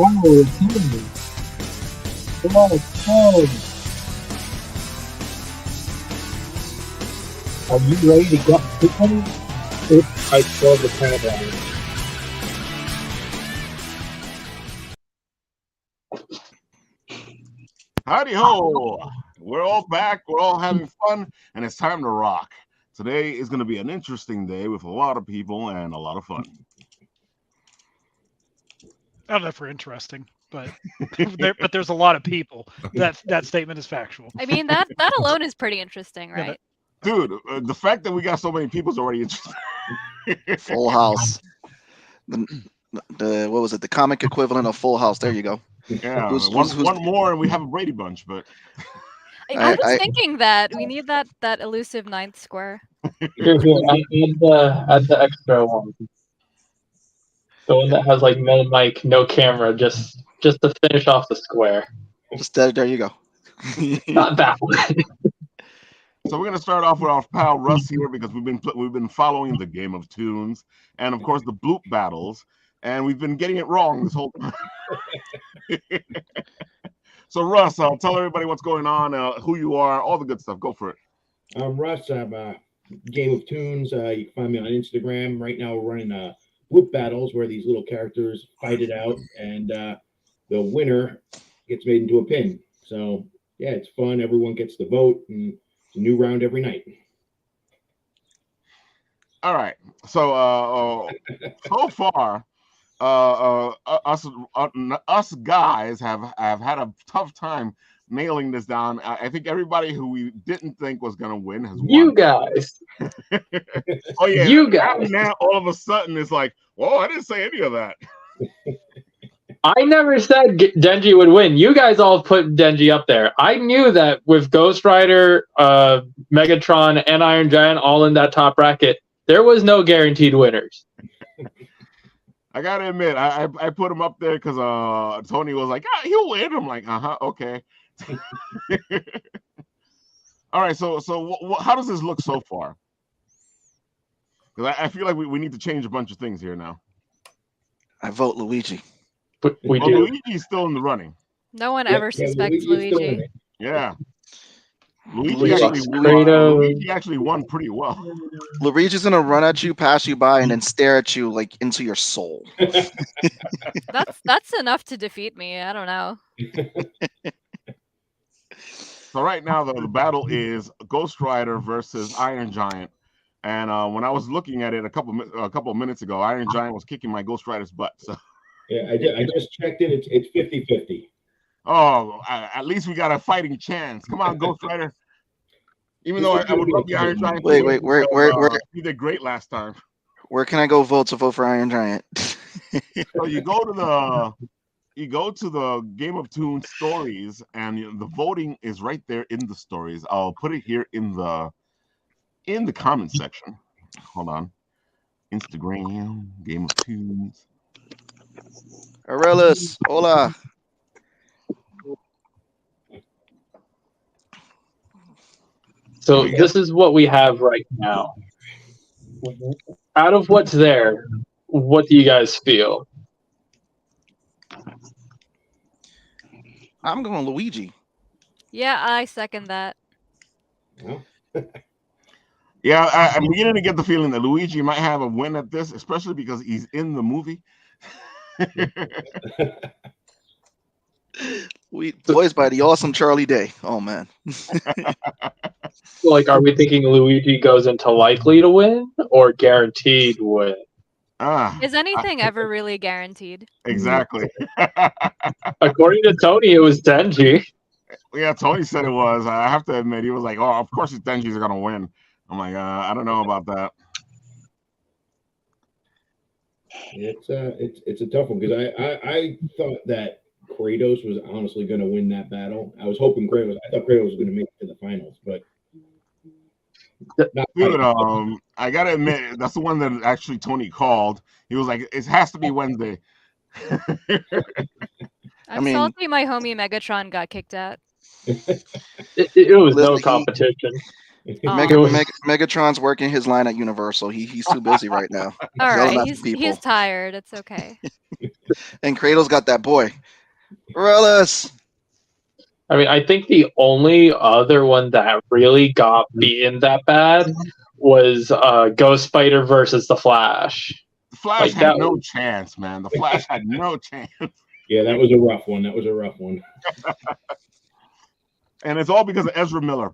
Oh, Tony. Oh, are you ready to get chicken? Oops, I spilled the tagline. Howdy ho! We're all back, we're all having fun, and it's time to rock. Today is going to be an interesting day with a lot of people and a lot of fun. I don't know if we're interesting, but there's a lot of people. That statement is factual. I mean, that alone is pretty interesting, right? Dude, the fact that we got so many people is already interesting. Full House. The what was it? The comic equivalent of Full House. There you go. Yeah, one more and we have a Brady Bunch, but I was thinking that we need that elusive ninth square. Here, add the extra one. The one that has like no mic, no camera, just to finish off the square. Just there you go. Not that one. So we're gonna start off with our pal Russ here because we've been following the Game of Tunes and of course the bloop battles, and we've been getting it wrong this whole time. So Russ, tell everybody what's going on, who you are, all the good stuff. Go for it. I'm Russ. I'm Game of Tunes. You can find me on Instagram. Right now we're running bloop battles where these little characters fight it out, and the winner gets made into a pin. So yeah, it's fun. Everyone gets to vote, and it's a new round every night. All right. So so far, us guys have had a tough time nailing this down. I think everybody who we didn't think was gonna win has won. You guys. Oh yeah. You guys. Now all of a sudden it's like, whoa, I didn't say any of that. I never said Denji would win. You guys all put Denji up there. I knew that with Ghost Rider, Megatron, and Iron Giant all in that top bracket, there was no guaranteed winners. I gotta admit, I put him up there because Tony was like, he'll win. I'm like, okay. All right, so how does this look so far? Because I feel like we need to change a bunch of things here now. I vote Luigi. But we do. Luigi's still in the running. No one ever suspects Luigi. Yeah. Luigi actually won pretty well. Luigi's gonna run at you, pass you by, and then stare at you like into your soul. That's enough to defeat me. I don't know. So right now the battle is Ghost Rider versus Iron Giant, and when I was looking at it a couple minutes ago, Iron Giant was kicking my Ghost Rider's butt. So yeah, I just checked it. It's 50-50. Oh, at least we got a fighting chance. Come on, Ghost Rider. Even though I would love the Iron Giant. Wait, where you did great last time. Where can I go vote for Iron Giant? So you go to the Game of Tunes stories, and the voting is right there in the stories. I'll put it here in the comment section. Hold on. Instagram, Game of Tunes. Arelis, hola. So this is what we have right now. Out of what's there, what do you guys feel? I'm going Luigi. Yeah, I second that. Yeah, I'm beginning to get the feeling that Luigi might have a win at this, especially because he's in the movie. Voiced by the awesome Charlie Day. Oh man. Like, are we thinking Luigi goes into likely to win or guaranteed win? Is anything ever really guaranteed? Exactly. According to Tony, it was Denji. Yeah, Tony said it was. I have to admit, he was like, "Oh, of course, Denji's gonna win." I'm like, I don't know about that. It's a tough one because I thought that Kratos was honestly going to win that battle. I was hoping Kratos. I thought Kratos was going to make it to the finals, but dude, I gotta admit that's the one that actually Tony called. He was like, "It has to be Wednesday." I'm salty my homie Megatron got kicked out. It was no competition. Megatron's working his line at Universal. He's too busy right now. All right, he's tired. It's okay. And Kratos got that boy. Relish. I mean, I think the only other one that really got beaten that bad was Ghost Spider versus the Flash. The Flash Like, had that no chance, man. The Flash had no chance. Yeah, that was a rough one. That was a rough one. And it's all because of Ezra Miller.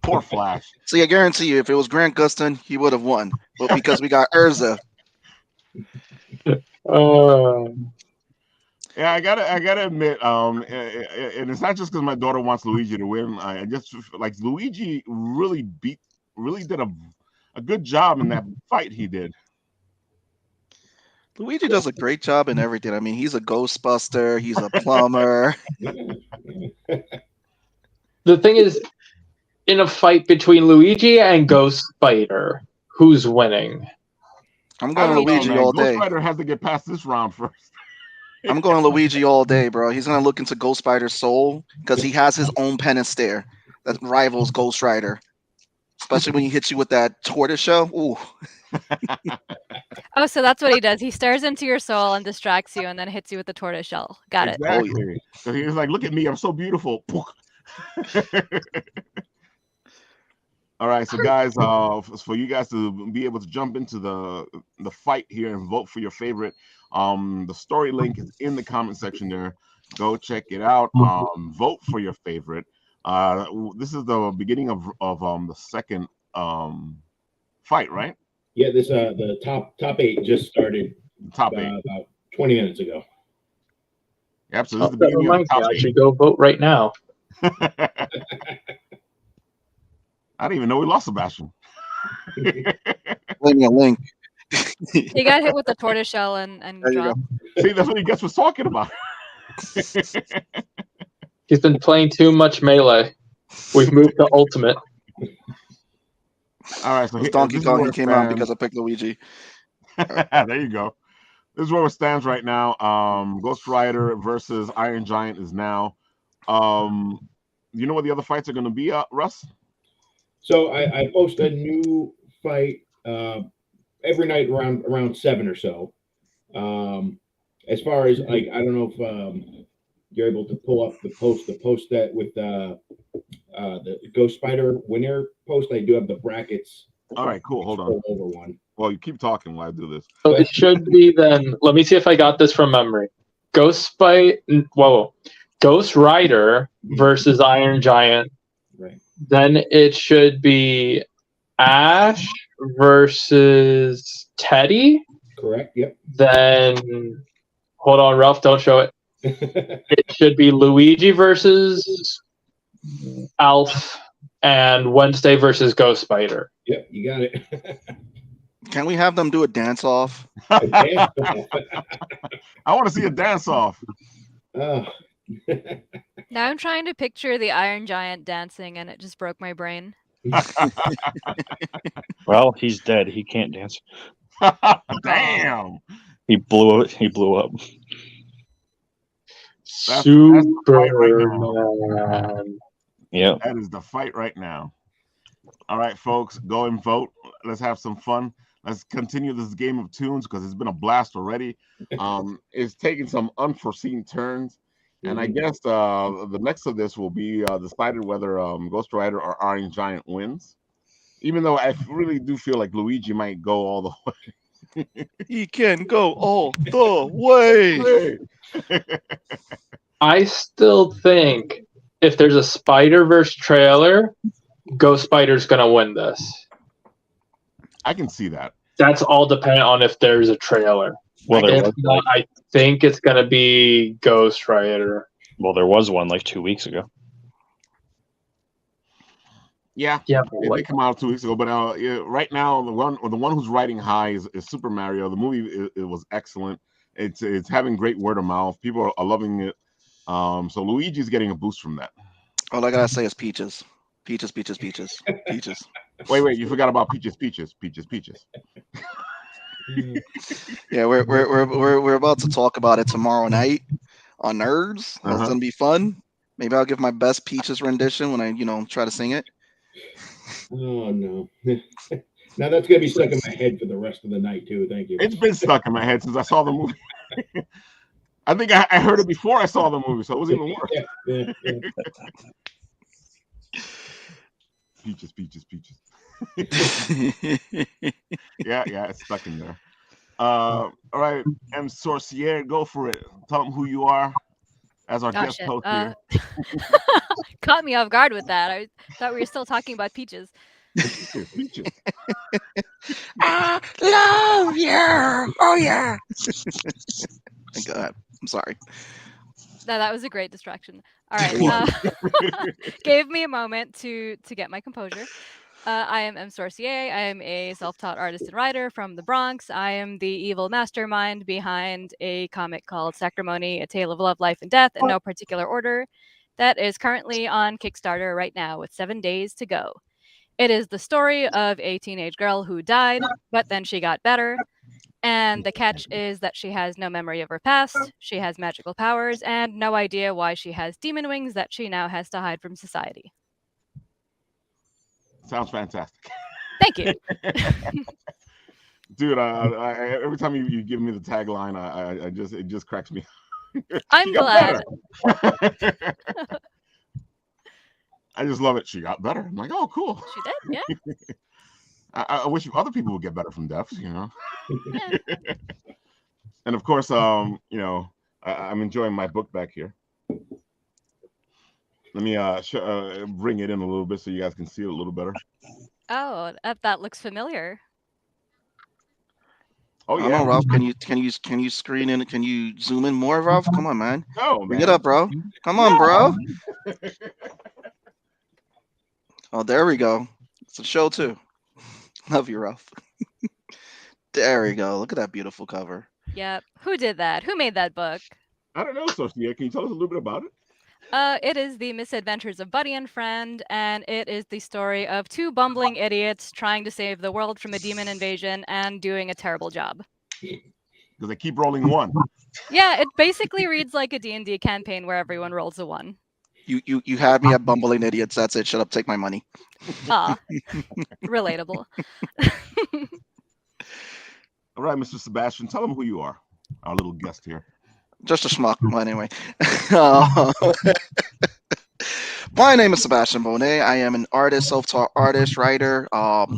Poor Flash. See, I guarantee you, if it was Grant Gustin, he would have won. But because we got Urza, Yeah, I gotta admit, and it's not just because my daughter wants Luigi to win. I just like Luigi really did a good job in that fight he did. Luigi does a great job in everything. I mean, he's a Ghostbuster. He's a plumber. the thing is, in a fight between Luigi and Ghost Spider, who's winning? I'm I going don't know, Luigi man. all Ghost day. Rider has to get past this round first. I'm going Luigi all day, bro. He's gonna look into Ghost Spider's soul because he has his own pen and stare that rivals Ghost Rider. Especially when he hits you with that tortoise shell. Ooh. Oh, so that's what he does. He stares into your soul and distracts you, and then hits you with the tortoise shell. Got it. Oh, Exactly. So he was like, "Look at me, I'm so beautiful." All right, so guys, for you guys to be able to jump into the fight here and vote for your favorite, the story link is in the comment section there. Go check it out. Vote for your favorite. This is the beginning of the second fight, right? Yeah, this the top 8 just started Top 8. about 20 minutes ago. Yep. So this is the That beginning of reminds the me, top I 8. should go vote right now. I didn't even know we lost Sebastian. Play me a link. He got hit with the tortoise shell and There you dropped. See, that's what he gets for talking about. He's been playing too much Melee. We've moved to Ultimate. All right, so It was Donkey this is Kong. where He it came out stands. because I picked Luigi. There you go. This is where it stands right now. Ghost Rider versus Iron Giant is now. You know what the other fights are going to be, Russ? So I post a new fight every night around 7 or so. As far as like, I don't know if you're able to pull up the post that with the Ghost Spider winner post. I do have the brackets. All right, cool. Hold on. Over one. Well, you keep talking while I do this. So it should be then. Let me see if I got this from memory. Ghost Rider versus Iron Giant. Right. Then it should be Ash versus Teddy. Correct. Yep. Then hold on, Ralph, don't show it. It should be Luigi versus Alf and Wednesday versus Ghost Spider. Yep, you got it. Can we have them do a dance off? I want to see a dance off. Oh. Now I'm trying to picture the Iron Giant dancing, and it just broke my brain. Well, he's dead. He can't dance. Damn. He blew it. He blew up. That's the fight right Superman. Yeah. That is the fight right now. All right, folks, go and vote. Let's have some fun. Let's continue this game of tunes because it's been a blast already. It's taking some unforeseen turns. And I guess the next of this will be decided whether Ghost Rider or Iron Giant wins. Even though I really do feel like Luigi might go all the way. He can go all the way. I still think if there's a Spider-Verse trailer, Ghost Spider's going to win this. I can see that. That's all dependent on if there's a trailer. Well, there If was not, I think it's going to be Ghost Rider. well, there was one like 2 weeks ago. Yeah, Yeah, it did come out 2 weeks ago, but right now the one who's riding high is Super Mario. The movie it was excellent. It's having great word of mouth. People are loving it. So Luigi's getting a boost from that. All I gotta say is peaches. Peaches, peaches, peaches, peaches. Wait, you forgot about peaches. Yeah, we're about to talk about it tomorrow night on Nerds. That's gonna be fun. Maybe I'll give my best Peaches rendition when I try to sing it. Oh no. Now that's gonna be stuck in my head for the rest of the night too. Thank you. It's been stuck in my head since I saw the movie. I think I heard it before I saw the movie, so it was even worse. Yeah. Peaches. Yeah, it's stuck in there. All right, M. Sorcier, go for it. Tell them who you are as our Oh, guest shit. host here. Caught me off guard with that. I thought we were still talking about peaches. Peaches. I love you. Oh yeah. Go ahead. I'm sorry. No, that was a great distraction. All right. It was. Gave me a moment to get my composure. I am M. Sorcier. I am a self-taught artist and writer from the Bronx. I am the evil mastermind behind a comic called Sacrimony, A Tale of Love, Life, and Death in no particular order that is currently on Kickstarter right now with 7 days to go. It is the story of a teenage girl who died, but then she got better. And the catch is that she has no memory of her past, she has magical powers, and no idea why she has demon wings that she now has to hide from society. Sounds fantastic. Thank you. Dude, every time you give me the tagline, it just cracks me. I'm glad. I just love it. She got better. I'm like, oh, cool. She did, yeah. I wish other people would get better from deaths, Yeah. And of course, I'm enjoying my book back here. Let me bring it in a little bit so you guys can see it a little better. Oh, that looks familiar. Oh I yeah, don't know, Ralph. Can you screen in? Can you zoom in more, Ralph? Come on, man. No, Bring man. it up, bro. Come on, bro. Oh, there we go. It's a show too. Love you, Ralph. There we go. Look at that beautiful cover. Yep. Who did that? Who made that book? I don't know, Sophia. Can you tell us a little bit about it? It is the misadventures of Buddy and Friend, and it is the story of two bumbling idiots trying to save the world from a demon invasion and doing a terrible job. Because they keep rolling one. Yeah, it basically reads like a D&D campaign where everyone rolls a 1. You had me at bumbling idiots. That's it. Shut up. Take my money. Ah, relatable. All right, Mr. Sebastian, tell them who you are. Our little guest here. Just a schmuck. Well, anyway. My name is Sebastian Bonet. I am an artist, self-taught artist, writer.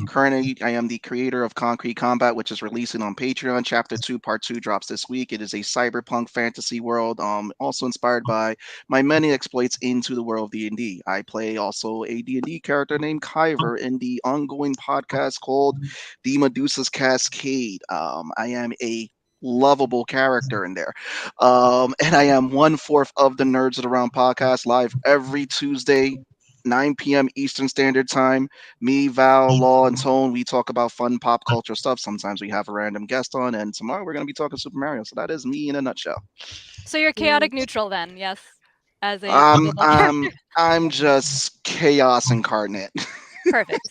Currently, I am the creator of Concrete Combat, which is releasing on Patreon. Chapter 2, Part 2 drops this week. It is a cyberpunk fantasy world, also inspired by my many exploits into the world of D&D. I play also a D&D character named Kyver in the ongoing podcast called The Medusa's Cascade. I am a lovable character in there. And I am 1/4 of the Nerds Around podcast, live every Tuesday, 9 p.m. Eastern Standard Time. Me, Val, Law, and Tone, we talk about fun pop culture stuff. Sometimes we have a random guest on, and tomorrow we're going to be talking Super Mario. So that is me in a nutshell. So you're chaotic neutral then, yes? As a lovable character. I'm just chaos incarnate. Perfect.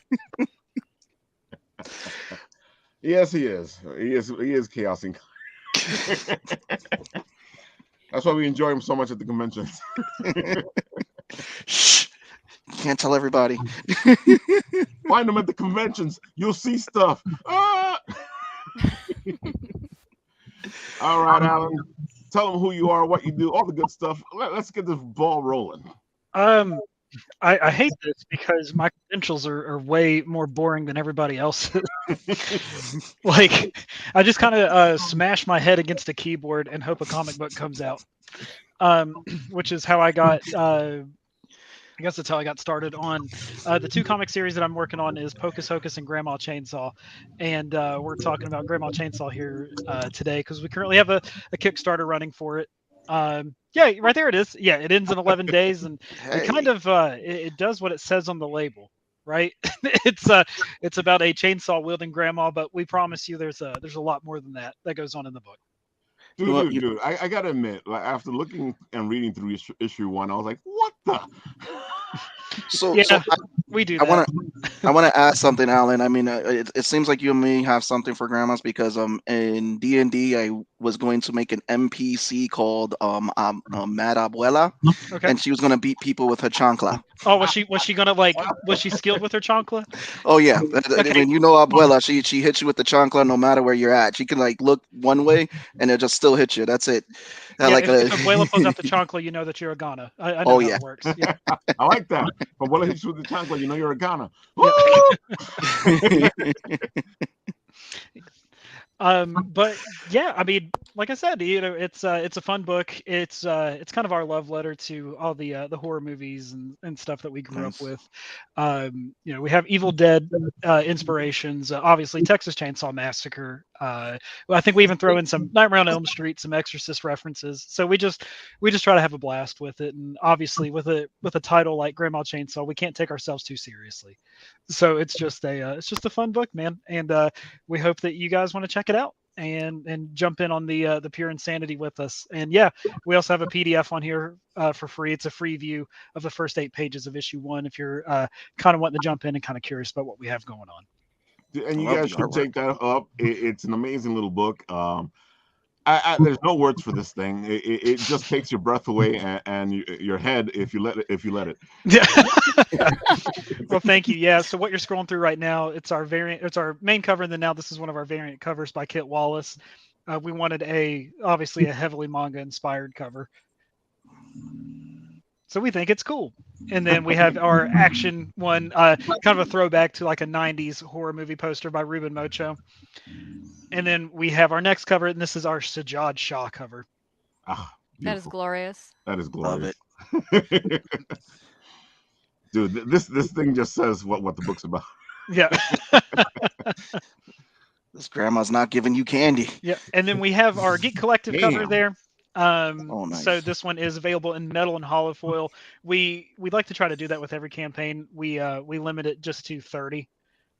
Yes, he is. He is chaos incarnate. That's why we enjoy him so much at the conventions. Shh. Can't tell everybody. Find him at the conventions. You'll see stuff. Ah! All right, Alan. Tell them who you are, what you do, all the good stuff. Let's get this ball rolling. I hate this because my credentials are way more boring than everybody else's. Like, I just kind of smash my head against a keyboard and hope a comic book comes out, which is how I got. I guess that's how I got started on the two comic series that I'm working on is Pocus Hocus and Grandma Chainsaw, and we're talking about Grandma Chainsaw here today because we currently have a Kickstarter running for it. Yeah, right there it is. Yeah, it ends in 11 days, and it kind of it does what it says on the label, right? It's about a chainsaw wielding grandma, but we promise you there's a lot more than that goes on in the book. Dude, I gotta admit, like after looking and reading through issue 1, I was like, what the? So we do. I want to add something, Alan. I mean, it seems like you and me have something for grandmas because in D&D I was going to make an NPC called Mad Abuela, Okay. and she was going to beat people with her chancla. Oh, was she gonna was she skilled with her chancla? Oh yeah, Okay. I mean, you know Abuela, she hits you with the chancla no matter where you're at. She can look one way and it just still hit you. That's it. I like if Abuela pulls out the chancla, you know that you're a Ghana. I know Oh, how yeah. it works. Yeah. I like that. But what hits you with the chancla? You know you're a Ghana. Yeah. But yeah, I mean, like I said, it's a fun book. It's kind of our love letter to all the horror movies and stuff that we grew up Nice. with. We have Evil Dead inspirations. Obviously, Texas Chainsaw Massacre. I think we even throw in some Nightmare on Elm Street, some Exorcist references. So we just try to have a blast with it. And obviously, with a title like Grandma Chainsaw, we can't take ourselves too seriously. So it's just a fun book, man. And we hope that you guys want to check it out and jump in on the pure insanity with us. And yeah, we also have a PDF on here for free. It's a free view of the first 8 pages of issue 1 if you're kind of wanting to jump in and kind of curious about what we have going on. And you Love guys the should artwork. take that up. It's an amazing little book. There's no words for this thing. It just takes your breath away and your head if you let it. Well, thank you. Yeah. So what you're scrolling through right now, it's our main cover, and then now this is one of our variant covers by Kit Wallace. We wanted obviously a heavily manga inspired cover, so we think it's cool. And then we have our action one, kind of a throwback to like a 90s horror movie poster by Ruben Mocho. And then we have our next cover, and this is our Sajjad Shah cover. Ah, That is beautiful. glorious. That is Love glorious. Dude, this thing just says what the book's about. Yeah. This grandma's not giving you candy. Yeah. And then we have our Geek Collective cover Damn. there. Oh, nice. So this one is available in metal and hollow foil. We'd like to try to do that with every campaign. We limit it just to 30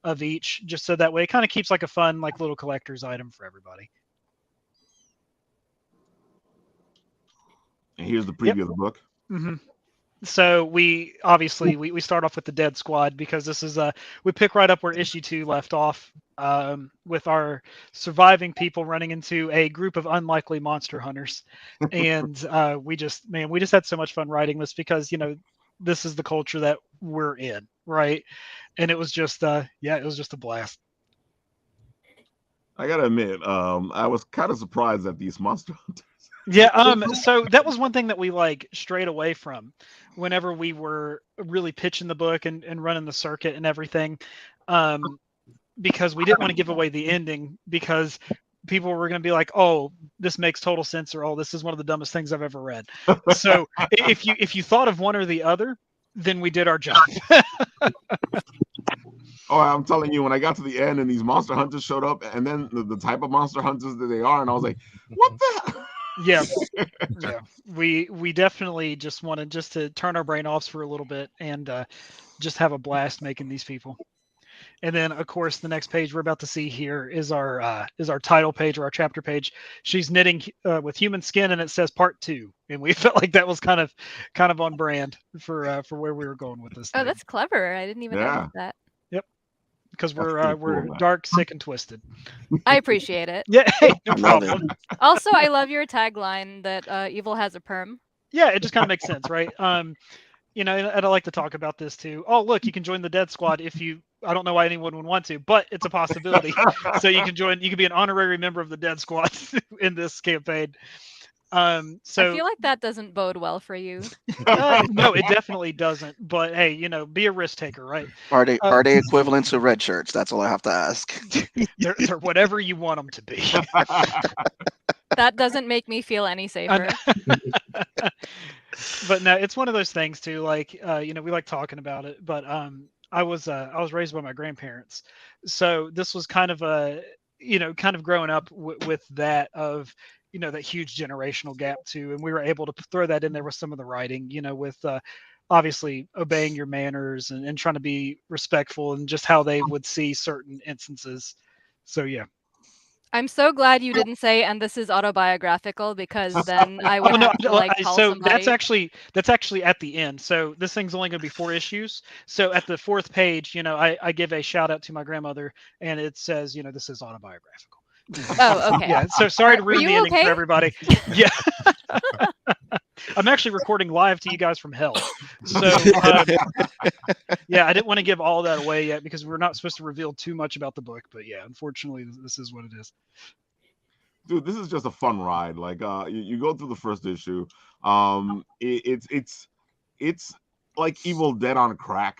of each, just so that way it kind of keeps like a fun, like little collector's item for everybody. And here's the preview of the book. Mm-hmm. So we obviously we start off with the Dead Squad because this is we pick right up where issue 2 left off, with our surviving people running into a group of unlikely monster hunters, and we just had so much fun writing this because this is the culture that we're in, right? And it was just it was just a blast. I gotta admit, I was kind of surprised at these monster hunters. Yeah, so that was one thing that we strayed away from whenever we were really pitching the book and running the circuit and everything, because we didn't want to give away the ending because people were going to be like, oh, this makes total sense, or oh, this is one of the dumbest things I've ever read. So if you thought of one or the other, then we did our job. Oh, I'm telling you, when I got to the end and these monster hunters showed up, and then the type of monster hunters that they are, and I was like, what the? Yeah. We definitely just wanted to turn our brain off for a little bit and just have a blast making these people. And then, of course, the next page we're about to see here is our title page or our chapter page. She's knitting with human skin, and it says Part 2. And we felt like that was kind of on brand for where we were going with this. Oh, thing. that's clever. I didn't even notice that. Because That's we're pretty we're cool, man. dark, sick, and twisted. I appreciate it. Yeah, hey, no Love it. problem. Also, I love your tagline that evil has a perm. Yeah, it just kind of makes sense, right? And I like to talk about this too. Oh, look, you can join the Dead Squad if you. I don't know why anyone would want to, but it's a possibility. So you can join. You can be an honorary member of the Dead Squad in this campaign. So I feel like that doesn't bode well for you. no, it definitely doesn't. But hey, be a risk taker, right? Are they equivalent to red shirts? That's all I have to ask. They're whatever you want them to be. That doesn't make me feel any safer. But no, it's one of those things too. Like, we like talking about it. But I was raised by my grandparents, so this was kind of growing up with that of. That huge generational gap too. And we were able to throw that in there with some of the writing, with obviously obeying your manners and trying to be respectful and just how they would see certain instances. So, yeah. I'm so glad you didn't say, and this is autobiographical, because then I would have to call so somebody. that's actually at the end. So this thing's only going to be 4 issues. So at the 4th page, I give a shout out to my grandmother, and it says, this is autobiographical. Oh, okay. Yeah, so sorry to ruin the ending okay? for everybody. Yeah. I'm actually recording live to you guys from hell. So, yeah, I didn't want to give all that away yet because we're not supposed to reveal too much about the book. But yeah, unfortunately, this is what it is. dude, this is just a fun ride. Like, you go through the first issue. It's like Evil Dead on crack.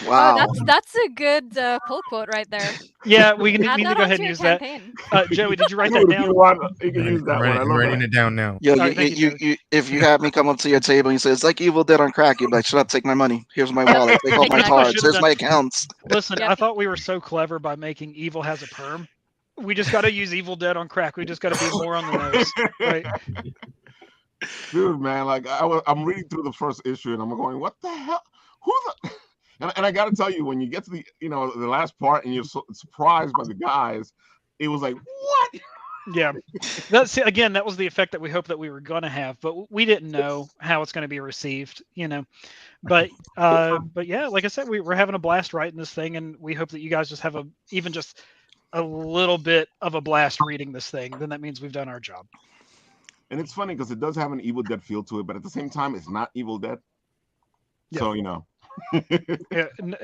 Wow. Oh, that's a good pull quote right there. Yeah, we need Add to that go ahead onto and your use that. campaign. Joey, did you write Dude, that if you down? want, you can use that one. I I'm love writing that. it down now. Yo, All right, thank you, if you have me come up to your table and you say it's like Evil Dead on crack, you'd be like, shut up, take my money. Here's my wallet. Take all my Exactly. cards. Should've Here's done- my accounts. Listen, Yep. I thought we were so clever by making Evil has a perm. We just got to use Evil Dead on crack. We just got to be more on the nose, right? Dude, man, like I'm reading through the first issue and I'm going, what the hell? Who the? And I got to tell you, when you get to the last part and you're so surprised by the guys, it was like, what? Yeah, that was the effect that we hoped that we were going to have, but we didn't know how it's going to be received, But yeah, like I said, we're having a blast writing this thing, and we hope that you guys just have even just a little bit of a blast reading this thing. Then that means we've done our job. And it's funny because it does have an Evil Dead feel to it, but at the same time, it's not Evil Dead. Yeah. So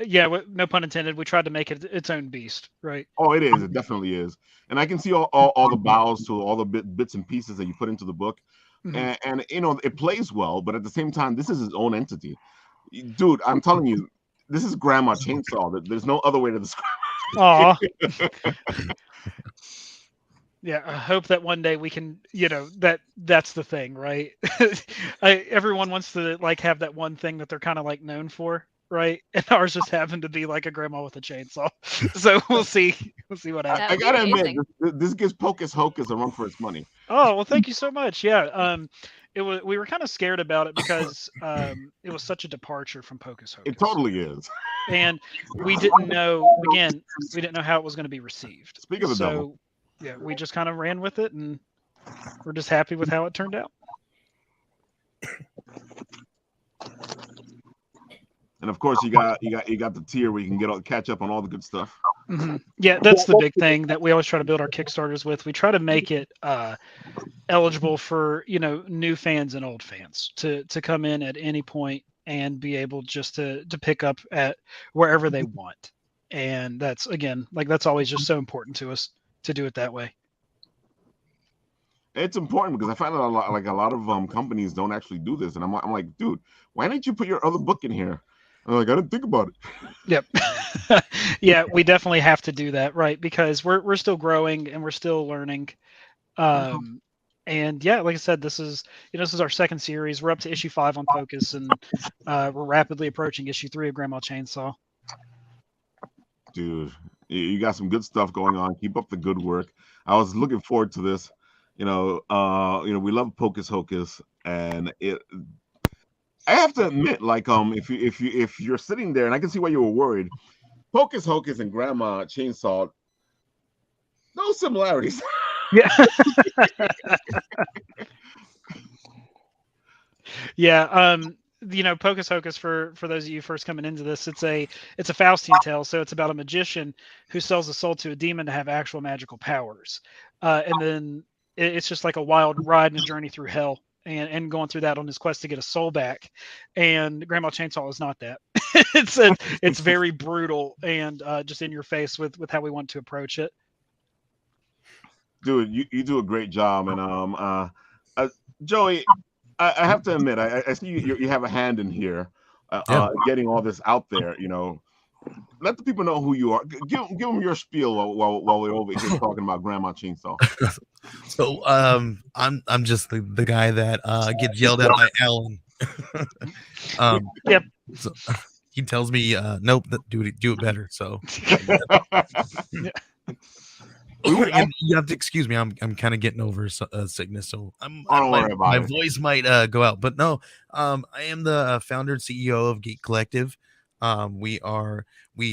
Yeah, no pun intended. We tried to make it its own beast, right? Oh, it is. It definitely is. And I can see all the bows to all the bits and pieces that you put into the book. Mhm. And it plays well, but at the same time, this is its own entity. Dude, I'm telling you, this is Grandma Chainsaw. There's no other way to describe Aw. Yeah, I hope that one day we can, that's the thing, right? Everyone wants to have that one thing that they're kind of known for, right? And ours just happened to be like a grandma with a chainsaw. So we'll see what happens. I gotta admit, this gives Pocus Hocus a run for its money. Oh, well, thank you so much. Yeah. We were kind of scared about it because it was such a departure from Pocus Hocus. It totally is. And we didn't know how it was going to be received. Speak of the devil. Yeah, we just kind of ran with it, and we're just happy with how it turned out. And of course, you got the tier where you can catch up on all the good stuff. Mm-hmm. Yeah, that's the big thing that we always try to build our Kickstarters with. We try to make it eligible for new fans and old fans to come in at any point and be able just to pick up at wherever they want. And that's that's always just so important to us to do it that way. It's important because I find that a lot of companies don't actually do this, and I'm like, dude, why didn't you put your other book in here? I'm like, I didn't think about it. Yep. Yeah, we definitely have to do that, right? Because we're still growing and we're still learning. And yeah, like I said, this is our second series. We're up to issue 5 on Pocus, and we're rapidly approaching issue 3 of Grandma Chainsaw. Dude, you got some good stuff going on. Keep up the good work. I was looking forward to this. We love Pocus Hocus, and I have to admit, if you're sitting there, and I can see why you were worried, Pocus Hocus and Grandma Chainsaw, no similarities. Yeah. Yeah. Pocus Hocus, for those of you first coming into this, it's a Faustian tale. So it's about a magician who sells a soul to a demon to have actual magical powers. And then it's just like a wild ride and a journey through hell and going through that on his quest to get a soul back. And Grandma Chainsaw is not that. It's very brutal and just in your face with how we want to approach it. Dude, you do a great job. And Joey, I have to admit, I see you have a hand in here, getting all this out there. Let the people know who you are. Give them your spiel while we're over here talking about Grandma Chainsaw. So I'm just the guy that gets yelled at by Alan. Yep. So he tells me, nope, do it better. So you have to excuse me. I'm kind of getting over sickness, so my voice might go out. But no, I am the founder and CEO of Geek Collective. We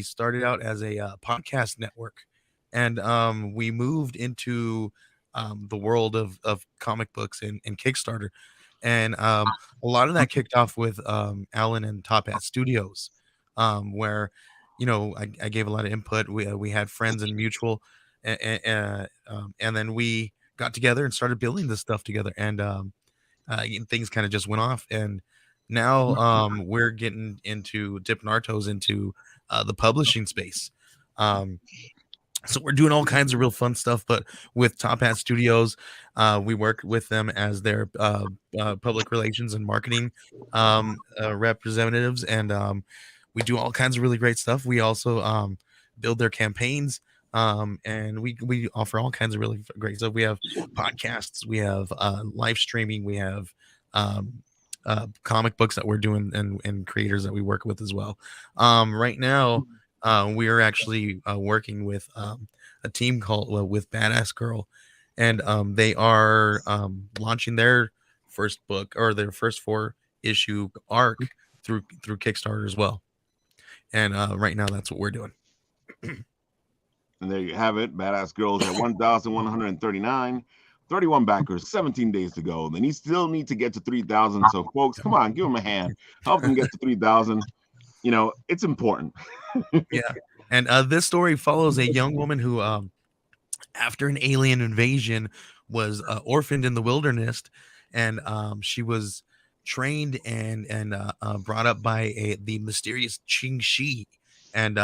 started out as a podcast network, and we moved into the world of comic books and Kickstarter, and a lot of that kicked off with Alan and Top Hat Studios, where I gave a lot of input. We had friends and mutual. And then we got together and started building this stuff together, and things kind of just went off. And now we're getting dipping our toes into the publishing space. So we're doing all kinds of real fun stuff, but with Top Hat Studios, we work with them as their public relations and marketing representatives, and we do all kinds of really great stuff. We also build their campaigns, and we offer all kinds of really great stuff. We have podcasts, we have live streaming, we have comic books that we're doing, and creators that we work with as well. Right now, we are actually working with a team called with Badass Girl, and they are launching their first book, or their first 4-issue arc through Kickstarter as well. And right now, that's what we're doing. And there you have it. Badass Girls at 1,139. 31 backers, 17 days to go. Then you still need to get to 3,000. So, folks, come on, give them a hand. Help them get to 3,000. You know, it's important. Yeah. And this story follows a young woman who, after an alien invasion, was orphaned in the wilderness, and she was trained and brought up by the mysterious Qing Shi, and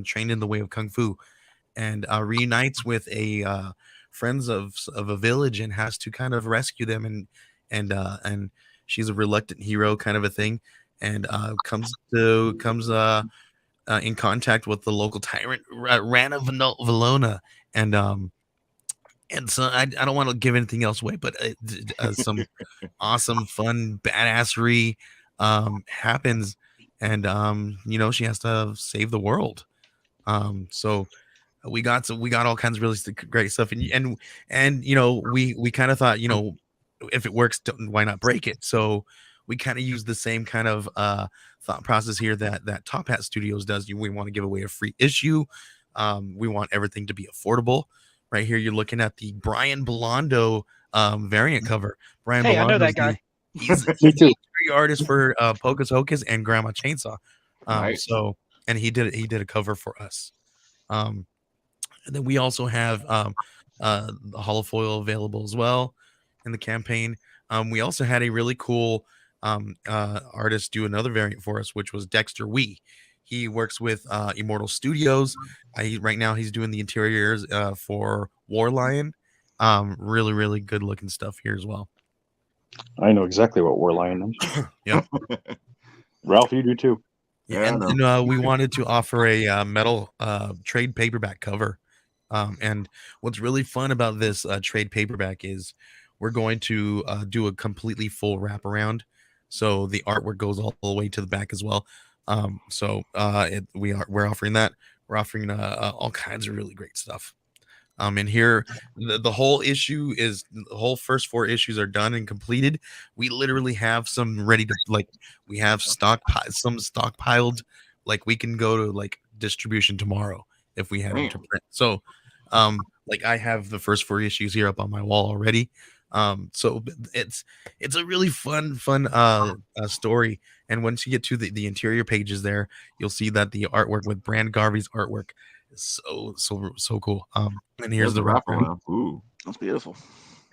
trained in the way of kung fu, and reunites with a friends of a village, and has to kind of rescue them, and she's a reluctant hero kind of a thing, and comes in contact with the local tyrant Rana Valona, and so I don't want to give anything else away, but some awesome, fun, badassery happens, and she has to save the world. So we got all kinds of really great stuff, and we kind of thought, if it works, why not break it? So we kind of use the same kind of thought process here that Top Hat Studios does. We want to give away a free issue. We want everything to be affordable. Right here, you're looking at the Brian Belondo variant cover. Brian Hey, Belondo, I know that guy. He's the artist for Pocus Hocus and Grandma Chainsaw. Nice. So, and he did a cover for us. And then we also have the holofoil available as well in the campaign. We also had a really cool artist do another variant for us, which was Dexter Wee. He works with Immortal Studios. Right now he's doing the interiors for War Lion. Really, really good looking stuff here as well. I know exactly what War Lion is. Yeah. Ralph, you do too. Yeah, and we wanted to offer a metal trade paperback cover. And what's really fun about this trade paperback is we're going to do a completely full wraparound. So the artwork goes all the way to the back as well. We're offering that. We're offering all kinds of really great stuff. And here the whole issue is, the whole first 4 issues are done and completed. We literally have some ready to, we have some stockpiled, we can go to distribution tomorrow if we had them to print. So I have the first 4 issues here up on my wall already. So it's a really fun story. And once you get to the interior pages there, you'll see that the artwork with Brand Garvey's artwork is so cool. And here's the wraparound. Ooh, That's beautiful.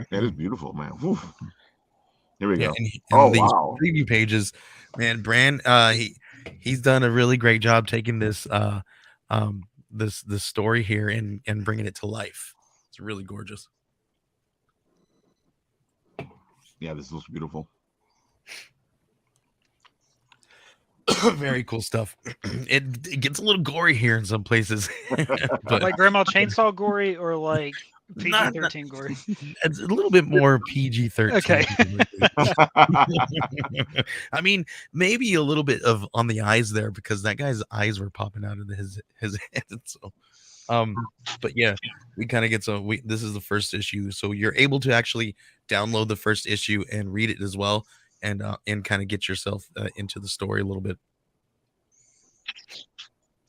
that is beautiful, man. Whew. Here we go. And these preview pages, man, Brand he's done a really great job taking this this story here and bringing it to life. It's really gorgeous. Yeah, this looks beautiful. Very cool stuff. It gets a little gory here in some places. But Like Grandma Chainsaw gory, or PG-13 gory? It's a little bit more PG-13. Okay. I mean, maybe a little bit of on the eyes there, because that guy's eyes were popping out of his head. So, but yeah, we kind of get this is the first issue, so you're able to actually download the first issue and read it as well, and kind of get yourself into the story a little bit.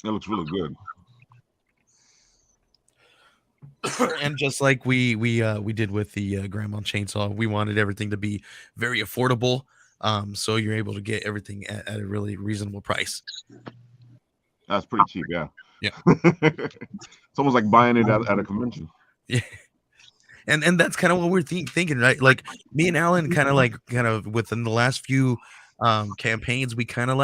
That looks really good. And just like we did with the Grandma Chainsaw, we wanted everything to be very affordable, so you're able to get everything at a really reasonable price. That's pretty cheap, yeah. Yeah. It's almost like buying it at a convention. Yeah. And that's kind of what we're thinking, right? Like me and Alan kind of within the last few campaigns, we kind of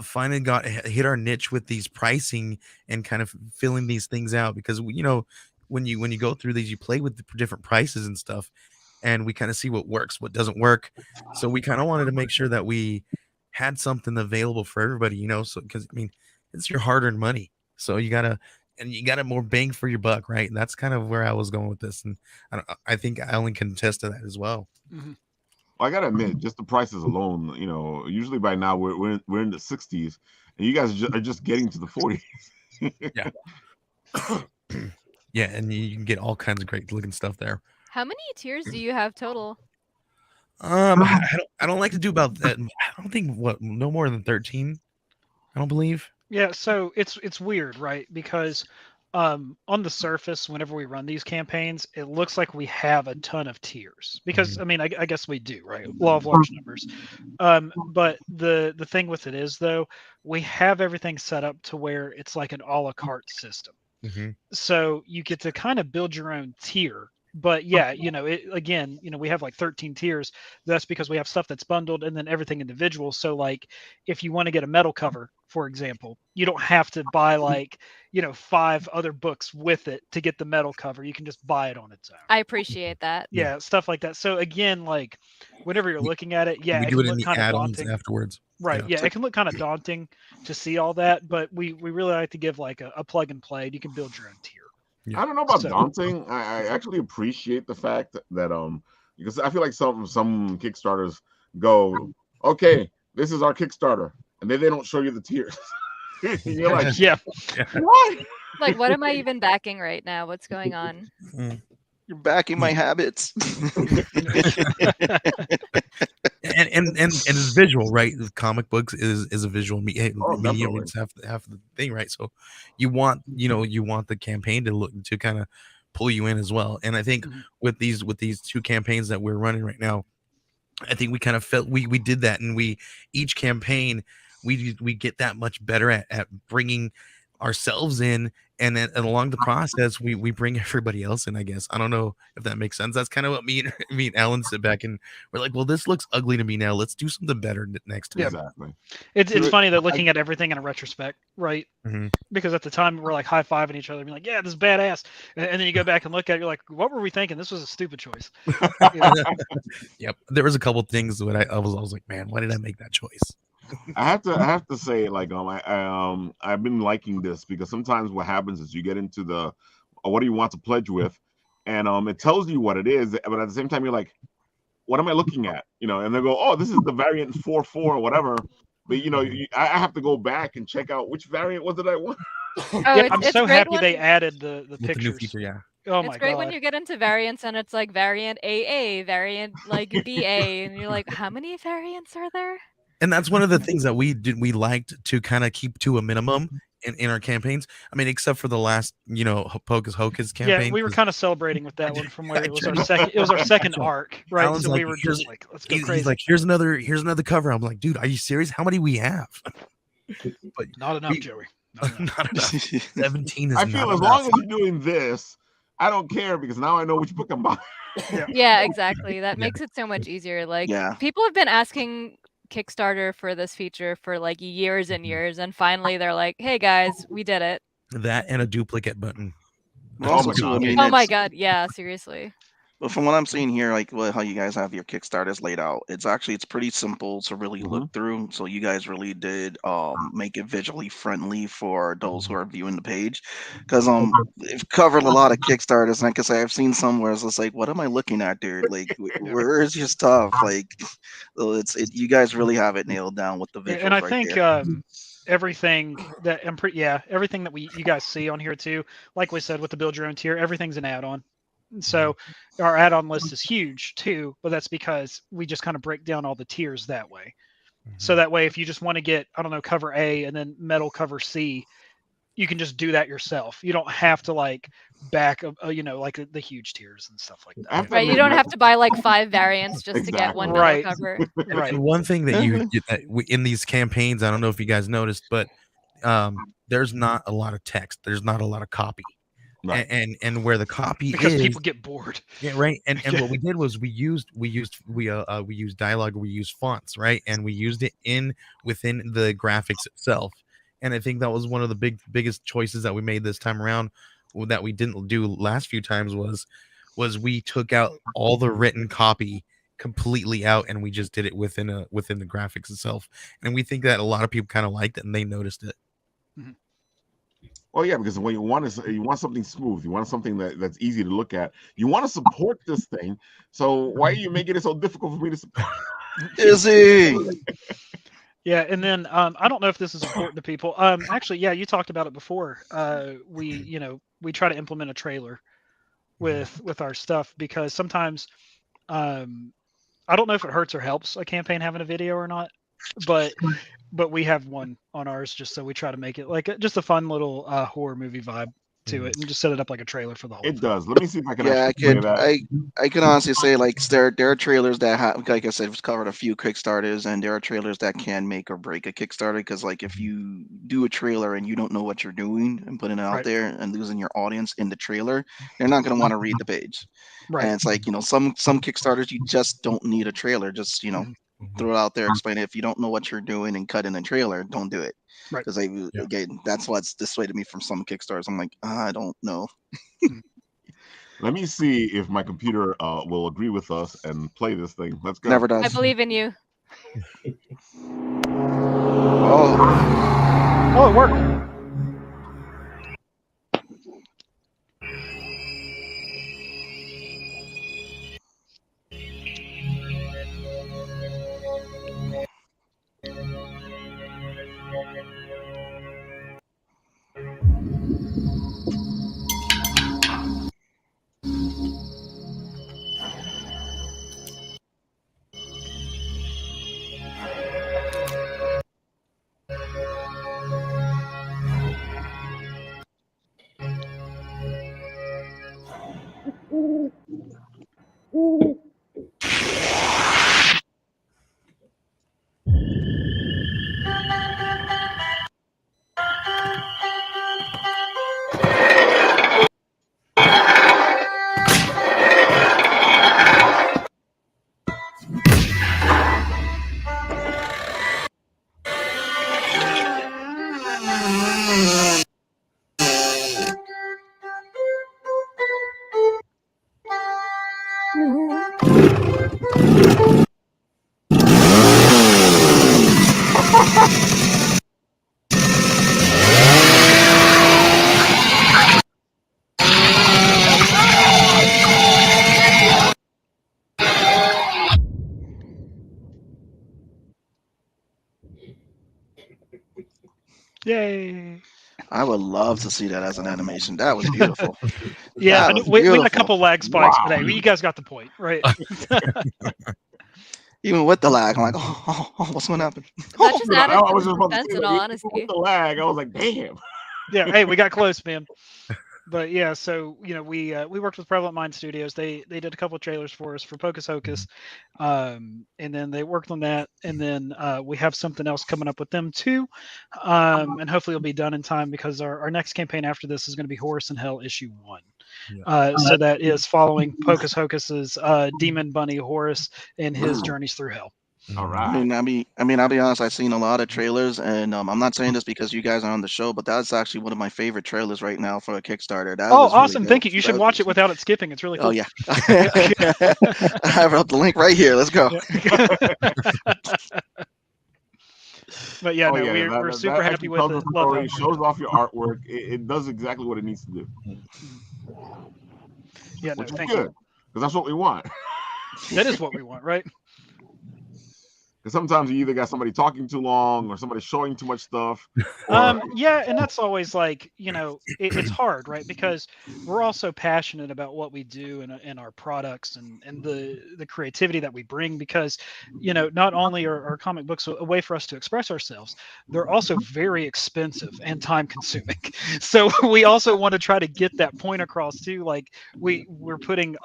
finally hit our niche with these pricing and kind of filling these things out, because when you go through these, you play with the different prices and stuff, and we kind of see what works, what doesn't work. So we kind of wanted to make sure that we had something available for everybody, so because it's your hard-earned money, so you gotta more bang for your buck, right? And that's kind of where I was going with this, and I think Alan can attest to that as well. Mm-hmm. Well, I gotta admit, just the prices alone, usually by now we're in the 60s, and you guys are just getting to the 40s. Yeah. Yeah, and you can get all kinds of great looking stuff there. How many tiers do you have total? I don't like to do about that. I don't think no more than 13. I don't believe. Yeah, so it's weird, right? Because on the surface, whenever we run these campaigns, it looks like we have a ton of tiers. Because I guess we do, right? Law of large numbers. But the thing with it is, though, we have everything set up to where it's like an a la carte system. Mm-hmm. So you get to kind of build your own tier. But yeah, we have like 13 tiers. That's because we have stuff that's bundled and then everything individual. So like if you want to get a metal cover, for example, you don't have to buy 5 other books with it to get the metal cover. You can just buy it on its own. I appreciate that. Yeah, stuff like that. So again, like whenever you're looking at it, we it do can it in look the kind of add-ons daunting afterwards. Right. Yeah, it can look kind of daunting to see all that, but we really like to give like a plug and play. You can build your own tier. Yeah. I don't know about daunting. I actually appreciate the fact that because I feel like some Kickstarters go, okay, this is our Kickstarter, and then they don't show you the tiers. You're like, yeah, what? Like, what am I even backing right now? What's going on? You're backing my habits. and it's visual, right? Comic books is a visual medium. It's half the thing, right? So you want the campaign to kind of pull you in as well. And I think with these 2 campaigns that we're running right now, I think we kind of felt we did that, and each campaign we get that much better at bringing ourselves in, and then along the process we bring everybody else in, I guess. I don't know if that makes sense. That's kind of what me and Alan sit back and we're like, well, this looks ugly to me now, let's do something better next time. Exactly. It's funny that looking at everything in a retrospect, right? Mm-hmm. Because at the time we're like high-fiving each other, being like, yeah, this is badass, and then you go back and look at it, you're like, what were we thinking? This was a stupid choice. Yep, there was a couple things that I was like, man, why did I make that choice? I have to say, like, I've been liking this because sometimes what happens is you get into the what do you want to pledge with, and it tells you what it is, but at the same time you're like, what am I looking at? And they go, oh, this is the variant 4/4 or whatever, but I have to go back and check out which variant was it I want. I'm so happy they added the pictures. The new feature, yeah. Oh my god. It's great when you get into variants and it's like variant AA, variant like BA, and you're like, how many variants are there? And that's one of the things that we liked to kind of keep to a minimum in our campaigns. I mean, except for the last, Pocus Hocus campaign. Yeah, we were kind of celebrating with that one from where it was our second. It was our second arc, right? Alan's so like, we were just like, let's go crazy. He's like, here's another cover. I'm like, dude, are you serious? How many we have? But not enough, Joey. Not enough. 17 is. I feel as long as you're doing this, I don't care because now I know which book I'm buying. Yeah, exactly. That makes it so much easier. Like, people have been asking Kickstarter for this feature for like years and years, and finally they're like, hey guys, we did it. That and a duplicate button. Oh my god, yeah, seriously. But from what I'm seeing here, like how you guys have your Kickstarters laid out, it's pretty simple to really look through. So you guys really did make it visually friendly for those who are viewing the page, because they've covered a lot of Kickstarters, and I can say I've seen some where it's just like, what am I looking at, dude? Like, where is your stuff? Like, you guys really have it nailed down with the visuals. And I think everything that everything that you guys see on here too, like we said with the build your own tier, everything's an add-on. So our add-on list is huge too, but that's because we just kind of break down all the tiers that way. So that way, if you just want to get, I don't know, cover A and then metal cover C, you can just do that yourself. You don't have to like back, like the huge tiers and stuff like that. Right. You don't have to buy like 5 variants just to get one metal cover. Right. And one thing that you in these campaigns, I don't know if you guys noticed, but there's not a lot of text. There's not a lot of copy. Right. and where the copy because is, people get bored. yeah, right. And what we did was we used dialogue, we used fonts, right, and we used it within the graphics itself. And I think that was one of the biggest choices that we made this time around that we didn't do last few times was we took out all the written copy completely out, and we just did it within the graphics itself. And we think that a lot of people kind of liked it and they noticed it. Mhm. Well, yeah, because when you want something smooth, you want something that's easy to look at. You want to support this thing. So why are you making it so difficult for me to support? Izzy. Yeah, and then I don't know if this is important to people. Actually, yeah, you talked about it before. We try to implement a trailer with our stuff because sometimes I don't know if it hurts or helps a campaign having a video or not, but we have one on ours just so we try to make it like just a fun little horror movie vibe to it and just set it up like a trailer for the whole It thing. does. Let me see if I can Yeah, actually play that. I can honestly say like there are trailers that have, like I said, we've covered a few Kickstarters, and there are trailers that can make or break a Kickstarter because like if you do a trailer and you don't know what you're doing and putting it out Right. there and losing your audience in the trailer, they're not going to want to read the page. Right. And it's like, some Kickstarters you just don't need a trailer, just throw it out there, explain it. If you don't know what you're doing and cut in a trailer, don't do it. Right. Because again, that's what's dissuaded me from some Kickstarters. I'm like, I don't know. Let me see if my computer will agree with us and play this thing. Let's go. Never does. I believe in you. Oh, it worked. Yay. I would love to see that as an animation. That was beautiful. Yeah, That was we had a beautiful. couple lag spikes, Wow. but hey, you guys got the point, right? Even with the lag, I'm like, oh, what's going to happen? That just added I was some just about to suspense say in that all with honesty. the lag. I was like, damn. Yeah, hey, we got close, man. But yeah, so we worked with Prevalent Mind Studios. They did a couple of trailers for us for Pocus Hocus, and then they worked on that, and then we have something else coming up with them too, and hopefully it'll be done in time because our next campaign after this is going to be Horus in Hell issue 1. So that is following Pocus Hocus's Demon Bunny Horus and his journeys through hell. All right. I'll be honest. I've seen a lot of trailers, and I'm not saying this because you guys are on the show, but that's actually one of my favorite trailers right now for a Kickstarter. That was really awesome! good. Thank you. You should That watch was- it without it skipping. It's really cool. Oh yeah, I wrote the link right here. Let's go. But yeah, Oh, no, yeah, we're super that happy actually with tells it. the Love story, it. shows off your artwork. It does exactly what it needs to do, Yeah, no, which is thank good you. because that's what we want. That is what we want, right? Because sometimes you either got somebody talking too long or somebody showing too much stuff. Yeah, and that's always like, it's hard, right? Because we're also passionate about what we do and our products and the creativity that we bring because, not only are our comic books a way for us to express ourselves, they're also very expensive and time consuming. So we also want to try to get that point across too. Like we're putting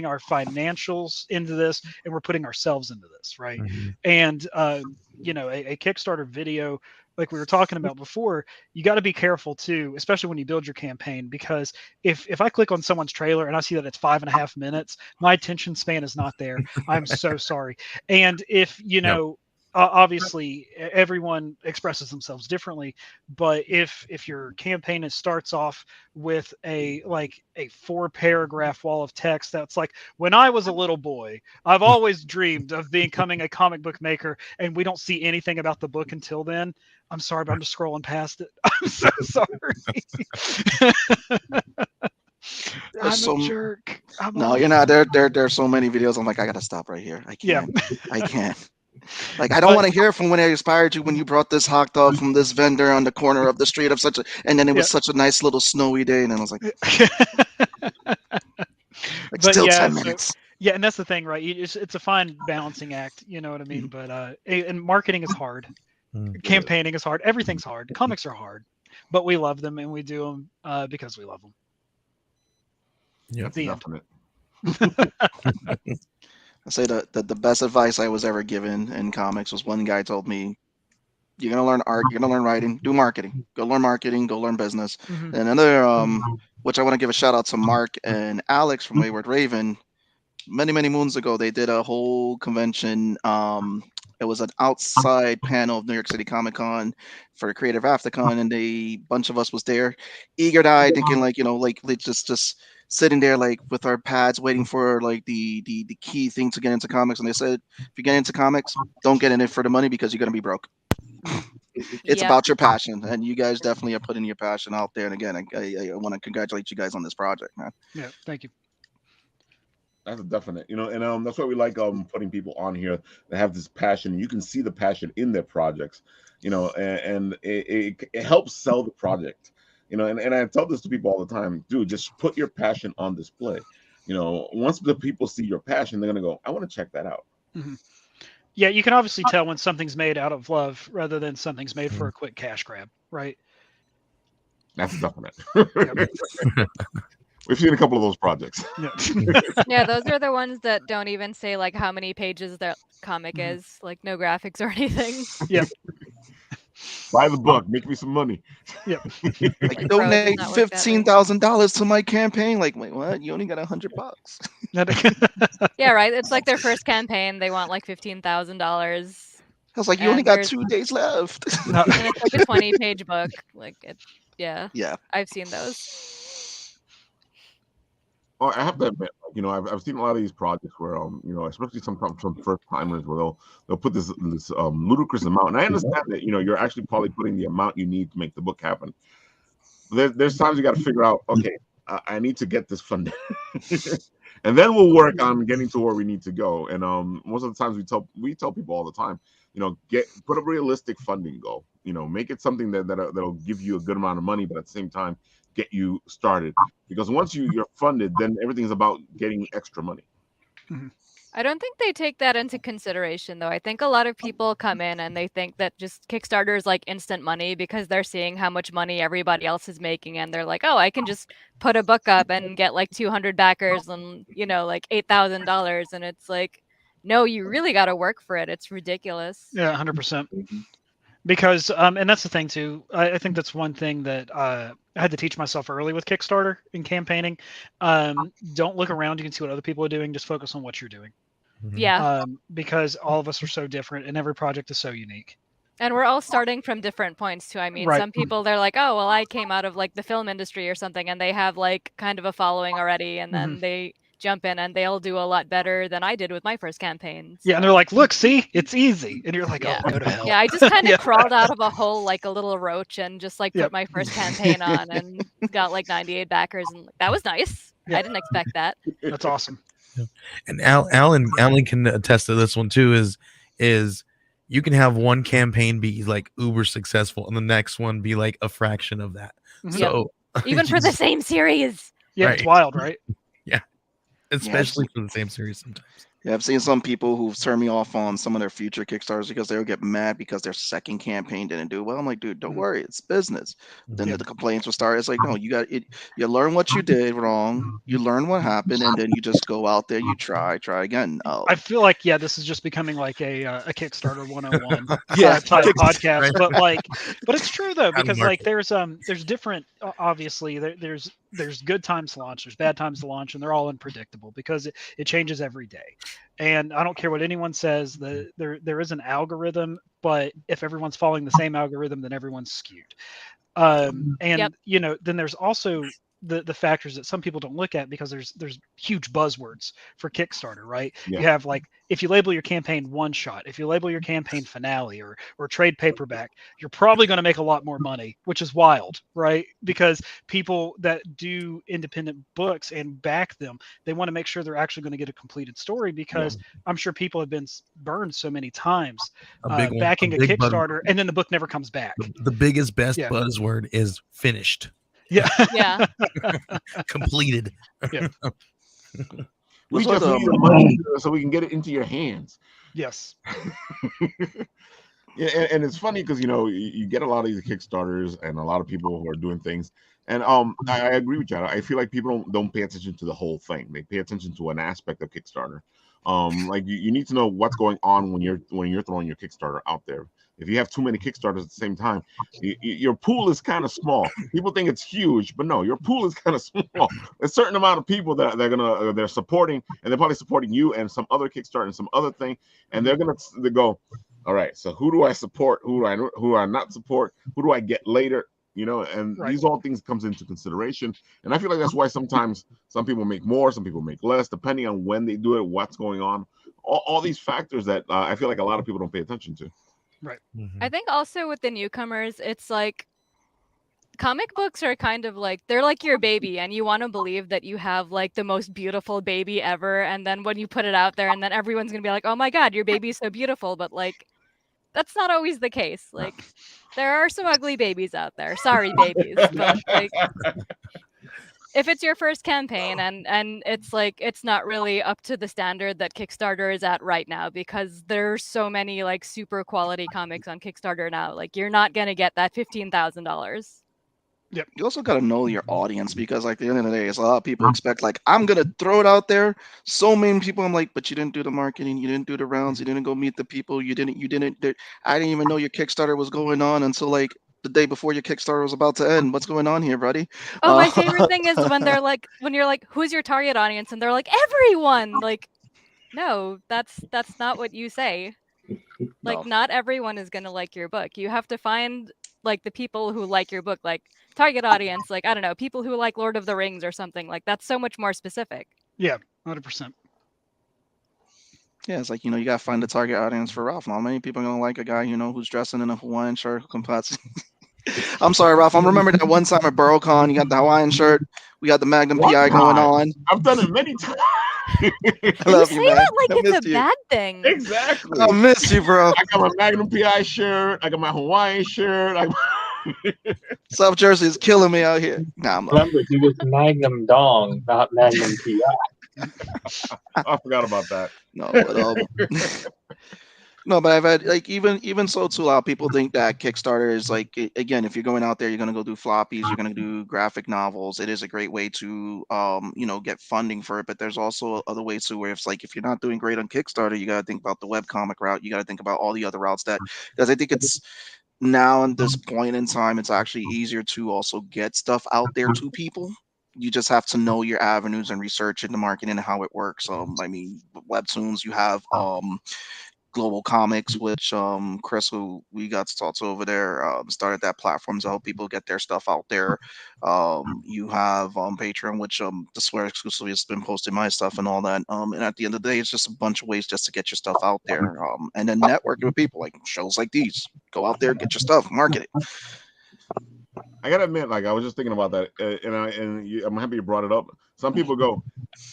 our financials into this and we're putting ourselves into this, right? And a Kickstarter video like we were talking about before, you got to be careful too, especially when you build your campaign, because if I click on someone's trailer and I see that it's 5.5 minutes, my attention span is not there. I'm so sorry. And if obviously everyone expresses themselves differently, but if your campaign starts off with a 4-paragraph wall of text that's like, when I was a little boy, I've always dreamed of becoming a comic book maker, and we don't see anything about the book until then, I'm sorry, but I'm just scrolling past it. I'm so sorry. I'm a jerk. No, you're not. There's so many videos. I'm like, I gotta stop right here. I can't. Yeah. I can't. Like, I don't want to hear from when I inspired you when you brought this hot dog from this vendor on the corner of the street of and then it was such a nice little snowy day, and then I was like, still 10 minutes. Yeah, and that's the thing, right? It's a fine balancing act, you know what I mean? But and marketing is hard. Campaigning is hard. Everything's hard. Comics are hard, but we love them and we do them because we love them. Yeah, definitely. I say the best advice I was ever given in comics was one guy told me, you're gonna learn art, you're gonna learn writing, do marketing. Go learn marketing, go learn business. Mm-hmm. And another which I want to give a shout out to Mark and Alex from Wayward Raven. Many moons ago, they did a whole convention. It was an outside panel of New York City Comic Con for Creative Aftercon, and a bunch of us was there, eager-eyed, thinking like just sitting there like with our pads, waiting for like the key thing to get into comics. And they said, if you get into comics, don't get in it for the money because you're gonna be broke. It's about your passion, and you guys definitely are putting your passion out there. And again, I want to congratulate you guys on this project, man. Yeah, thank you. That's a definite, and that's why we like putting people on here that have this passion. You can see the passion in their projects, and it helps sell the project, and I tell this to people all the time, dude, just put your passion on display. Once the people see your passion, they're gonna go, I want to check that out. Mm-hmm. Yeah, you can obviously tell when something's made out of love rather than something's made for a quick cash grab, right? That's definite. We've seen a couple of those projects. Yeah, those are the ones that don't even say like how many pages their comic is, like no graphics or anything. Yeah. Buy the book, make me some money. Yep. Like donate $15,000 to my campaign. Like, wait, what? You only got $100. Yeah, right. It's like their first campaign. They want like $15,000. I was like, you only got 2 days left. And it's like a 20-page book. Like, yeah. I've seen those. Well, I have to admit, I've seen a lot of these projects where, especially sometimes some first timers, where they'll put this ludicrous amount, and I understand that you're actually probably putting the amount you need to make the book happen. There's times you got to figure out, okay, I need to get this funded, and then we'll work on getting to where we need to go. And most of the times we tell people all the time, put a realistic funding goal. Make it something that'll give you a good amount of money, but at the same time get you started, because once you're funded, then everything's about getting extra money. Mm-hmm. I don't think they take that into consideration, though. I think a lot of people come in and they think that just Kickstarter is like instant money because they're seeing how much money everybody else is making, and they're like, oh, I can just put a book up and get like 200 backers and like $8,000, and it's like, no, you really got to work for it. It's ridiculous. Yeah, 100%. Because and that's the thing too. I think that's one thing that I had to teach myself early with Kickstarter and campaigning. Don't look around. You can see what other people are doing. Just focus on what you're doing. Yeah. Because all of us are so different, and every project is so unique. And we're all starting from different points too. I mean, Right. Some people, they're like, oh, well, I came out of like the film industry or something, and they have like kind of a following already, and then they jump in and they'll do a lot better than I did with my first campaign. Yeah, and they're like, look, see, it's easy. And you're like, oh, go to hell. Yeah, I just kind of crawled out of a hole like a little roach and just like put my first campaign on and got like 98 backers, and that was nice. I didn't expect that. That's awesome. Yeah. And Alan can attest to this one too, is you can have one campaign be like uber successful and the next one be like a fraction of that. So even for the same series. Yeah, right. It's wild, right? Yeah. Especially for the same series sometimes. Yeah, I've seen some people who've turned me off on some of their future Kickstarters because they'll get mad because their second campaign didn't do well. I'm like, dude, don't worry, it's business. Then Yeah. the complaints will start. It's like, no, you got it. You learn what you did wrong. You learn what happened, and then you just go out there. You try again. I feel like this is just becoming like a Kickstarter 101 Yeah, type Kickstarter, podcast, right. but it's true though, How to because like market. there's different obviously there's good times to launch, there's bad times to launch, and they're all unpredictable because it changes every day. And I don't care what anyone says, there is an algorithm, but if everyone's following the same algorithm, then everyone's skewed. And Yep. then there's also the factors that some people don't look at because there's huge buzzwords for Kickstarter, right? Yeah. You have like, if you label your campaign one shot, if you label your campaign finale or trade paperback, you're probably going to make a lot more money, which is wild, right? Because people that do independent books and back them, they want to make sure they're actually going to get a completed story, because I'm sure people have been burned so many times A big one. backing a big Kickstarter and then the book never comes back. The biggest, best Yeah. buzzword is finished. Yeah. Yeah. Completed. Yeah. We That's just what, need the money so we can get it into your hands. Yes. Yeah, and it's funny because you get a lot of these Kickstarters and a lot of people who are doing things, and I agree with you. I feel like people don't pay attention to the whole thing. They pay attention to an aspect of Kickstarter. Like you need to know what's going on when you're throwing your Kickstarter out there. If you have too many Kickstarters at the same time, your pool is kind of small. People think it's huge, but no, your pool is kind of small. A certain amount of people that they're supporting, and they're probably supporting you and some other Kickstarter and some other thing, and they go, all right, so who do I support? Who do I not support? Who do I get later? And Right. these all things comes into consideration. And I feel like that's why sometimes some people make more, some people make less, depending on when they do it, what's going on. All these factors that I feel like a lot of people don't pay attention to. Right. Mm-hmm. I think also with the newcomers, it's like comic books are kind of like, they're like your baby, and you want to believe that you have like the most beautiful baby ever, and then when you put it out there, and then everyone's gonna be like, oh my god, your baby's so beautiful, but like that's not always the case. Like there are some ugly babies out there, sorry babies, but like if it's your first campaign and it's like it's not really up to the standard that Kickstarter is at right now, because there's so many like super quality comics on Kickstarter now, like you're not gonna get that $15,000. you also got to know your audience, because like at the end of the day, it's a lot of people expect like, I'm gonna throw it out there. So many people, I'm like, but you didn't do the marketing, you didn't do the rounds, you didn't go meet the people, I didn't even know your Kickstarter was going on until like the day before your Kickstarter was about to end. What's going on here, buddy? Oh, my favorite thing is when you're like, who's your target audience, and they're like, everyone. Like, no, that's not what you say. Like, No. not everyone is gonna like your book. You have to find like the people who like your book, like target audience, like I don't know, people who like Lord of the Rings or something. Like that's so much more specific. Yeah, 100%. Yeah, it's like, you gotta find the target audience for Ralph. Not many people are gonna like a guy, who's dressing in a Hawaiian shirt who competes. I'm sorry, Ralph. I remember that one time at BurrowCon, you got the Hawaiian shirt, we got the Magnum PI going on. I've done it many times. I love you, say man. that like I it's a missed you. bad thing. Exactly. I miss you, bro. I got my Magnum PI shirt. I got my Hawaiian shirt. South Jersey is killing me out here. Nah, I'm not. Remember, he was Magnum Dong, not Magnum PI. I forgot about that. No, but no, but I've had like even so too. A lot of people think that Kickstarter is like, again, if you're going out there, you're gonna go do floppies, you're gonna do graphic novels. It is a great way to get funding for it. But there's also other ways too, where it's like, if you're not doing great on Kickstarter, you gotta think about the webcomic route. You gotta think about all the other routes because I think it's now at this point in time, it's actually easier to also get stuff out there to people. You just have to know your avenues and research into marketing and how it works. I mean, webtoons, you have Global Comics, which Chris, who we got to talk to over there, started that platform to help people get their stuff out there. You have Patreon, which the Swear exclusively has been posting my stuff and all that. And at the end of the day, it's just a bunch of ways just to get your stuff out there. And then networking with people, like shows like these. Go out there, get your stuff, market it. I gotta admit, like I was just thinking about that, I'm happy you brought it up. Some people go,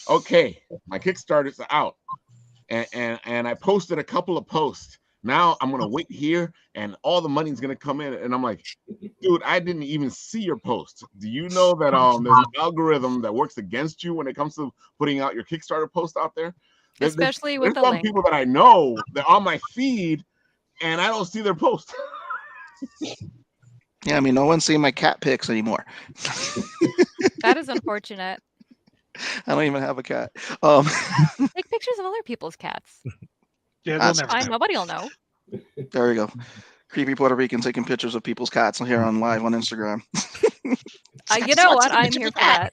okay, my Kickstarter's out. And I posted a couple of posts. Now I'm gonna wait here, and all the money's gonna come in. And I'm like, dude, I didn't even see your post. Do you know that there's an algorithm that works against you when it comes to putting out your Kickstarter post out there? Especially with there's the some link. people that I know that on my feed, and I don't see their post. Yeah, I mean, no one's seeing my cat pics anymore. That is unfortunate. I don't even have a cat. Take pictures of other people's cats. Yeah, they'll That's never Fine, know. nobody will know. There we go. Creepy Puerto Rican taking pictures of people's cats here on live on Instagram. You know what? I'm here for that.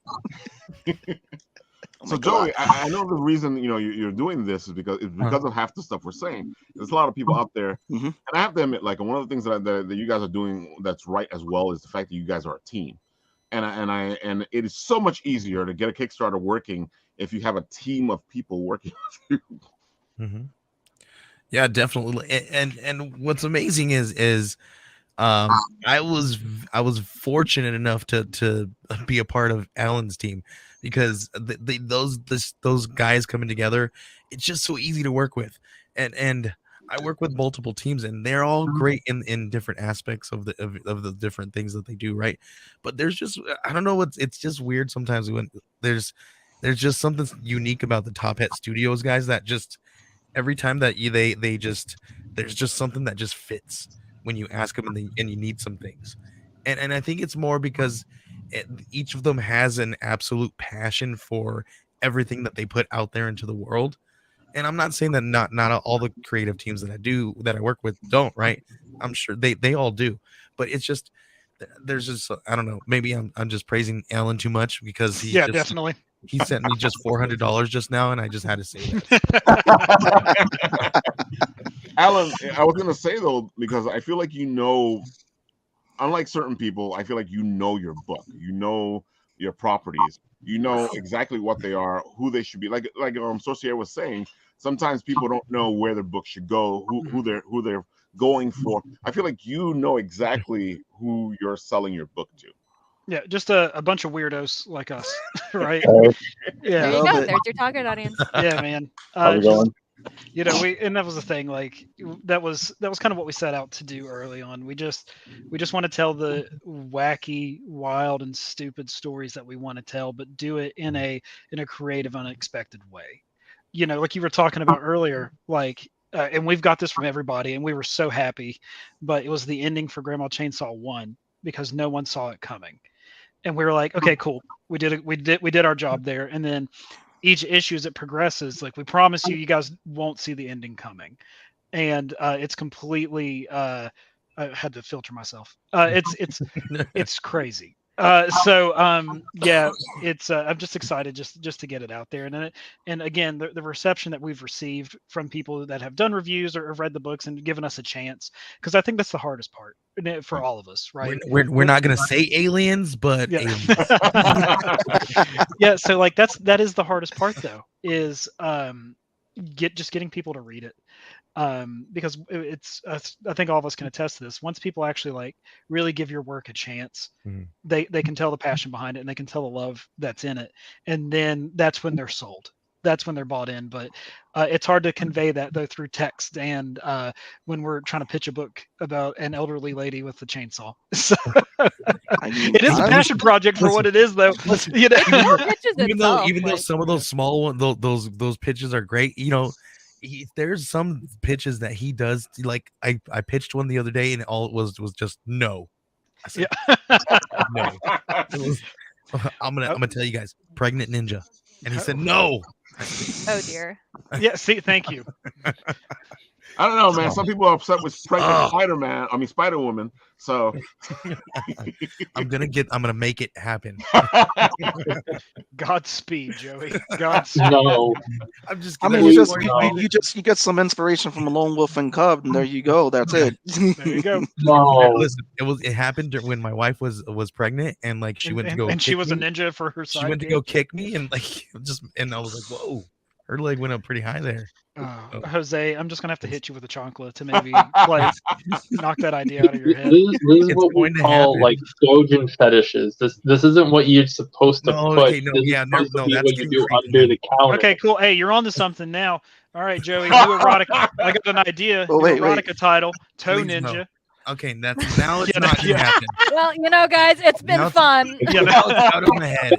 Oh my So God. Joey, I know the reason you're doing this is because of half the stuff we're saying. There's a lot of people out there, Mhm. and I have to admit, like one of the things that you guys are doing that's right as well is the fact that you guys are a team, and it is so much easier to get a Kickstarter working if you have a team of people working with you. Mm-hmm. Yeah, definitely. And what's amazing is I was fortunate enough to be a part of Alan's team, because those guys coming together, it's just so easy to work with, and I work with multiple teams, and they're all great in different aspects of the different things that they do, right? But there's just, I don't know, it's just weird sometimes when there's just something unique about the Top Hat Studios guys that just every time that they just, there's just something that just fits when you ask them, and you need some things, and I think it's more because each of them has an absolute passion for everything that they put out there into the world. And I'm not saying that not all the creative teams that I work with don't, right? I'm sure they all do, but it's just there's just, I don't know, maybe I'm just praising Alan too much, because Definitely. he sent me just $400 just now, and I just had to say that. Alan, I was gonna say though, because I feel like unlike certain people, I feel like you know your book, you know your properties, you know exactly what they are, who they should be. Like Sorcier was saying, sometimes people don't know where their book should go, who they're going for. I feel like you know exactly who you're selling your book to. Yeah, just a bunch of weirdos like us, right? There Yeah, you Love go. it. There's your target audience. yeah, man. How's it Just, going? and that was the thing. Like that was kind of what we set out to do early on. We just want to tell the wacky, wild, and stupid stories that we want to tell, but do it in a creative, unexpected way. Like you were talking about earlier, like. And we've got this from everybody, and we were so happy, but it was the ending for Grandma Chainsaw 1 because no one saw it coming, and we were like, okay, cool, we did our job there. And then each issue as it progresses, like we promise you guys won't see the ending coming, and it's completely. I had to filter myself. It's crazy. Yeah, it's I'm just excited just to get it out there, and again the reception that we've received from people that have done reviews or have read the books and given us a chance, because I think that's the hardest part for all of us, right? We're not gonna say aliens, but Yeah. aliens. Yeah, so like that is the hardest part though, is getting people to read it. Because it's I think all of us can attest to this. Once people actually like really give your work a chance, they can tell the passion behind it, and they can tell the love that's in it, and then that's when they're sold. That's when they're bought in. But it's hard to convey that though through text, and when we're trying to pitch a book about an elderly lady with a chainsaw. So it is a passion project for what it is, though. Even though some of those small ones, those pitches are great, there's some pitches that he does. Like I pitched one the other day, and all it was just no. I said, no. It was, I'm gonna tell you guys, pregnant ninja, and he said no. Oh dear. Yeah. See, thank you. I don't know, man. Some people are upset with pregnant Spider-Woman. So I'm gonna make it happen. Godspeed, Joey. Godspeed. No. I'm just. I mean, you get some inspiration from a Lone Wolf and Cub, and there you go. That's it. There you go. No. Listen, it happened when my wife was pregnant, and like she went to go, and she was me. a ninja for her side. She went to go kick me, and like and I was like, whoa, her leg went up pretty high there. Jose, I'm just gonna have to hit you with a chancla to maybe like knock that idea out of your head. This is what we call like Dojin fetishes. This isn't what you're supposed to put. Okay, this is supposed to be what you do under the counter. Okay, cool. Hey, you're on to something now. All right, Joey, new erotic. I got an idea. Oh, wait. Erotica title, Toe Please, Ninja. Okay, now it's not gonna happen. Well, guys, it's been fun. Yeah, now it's out of my head.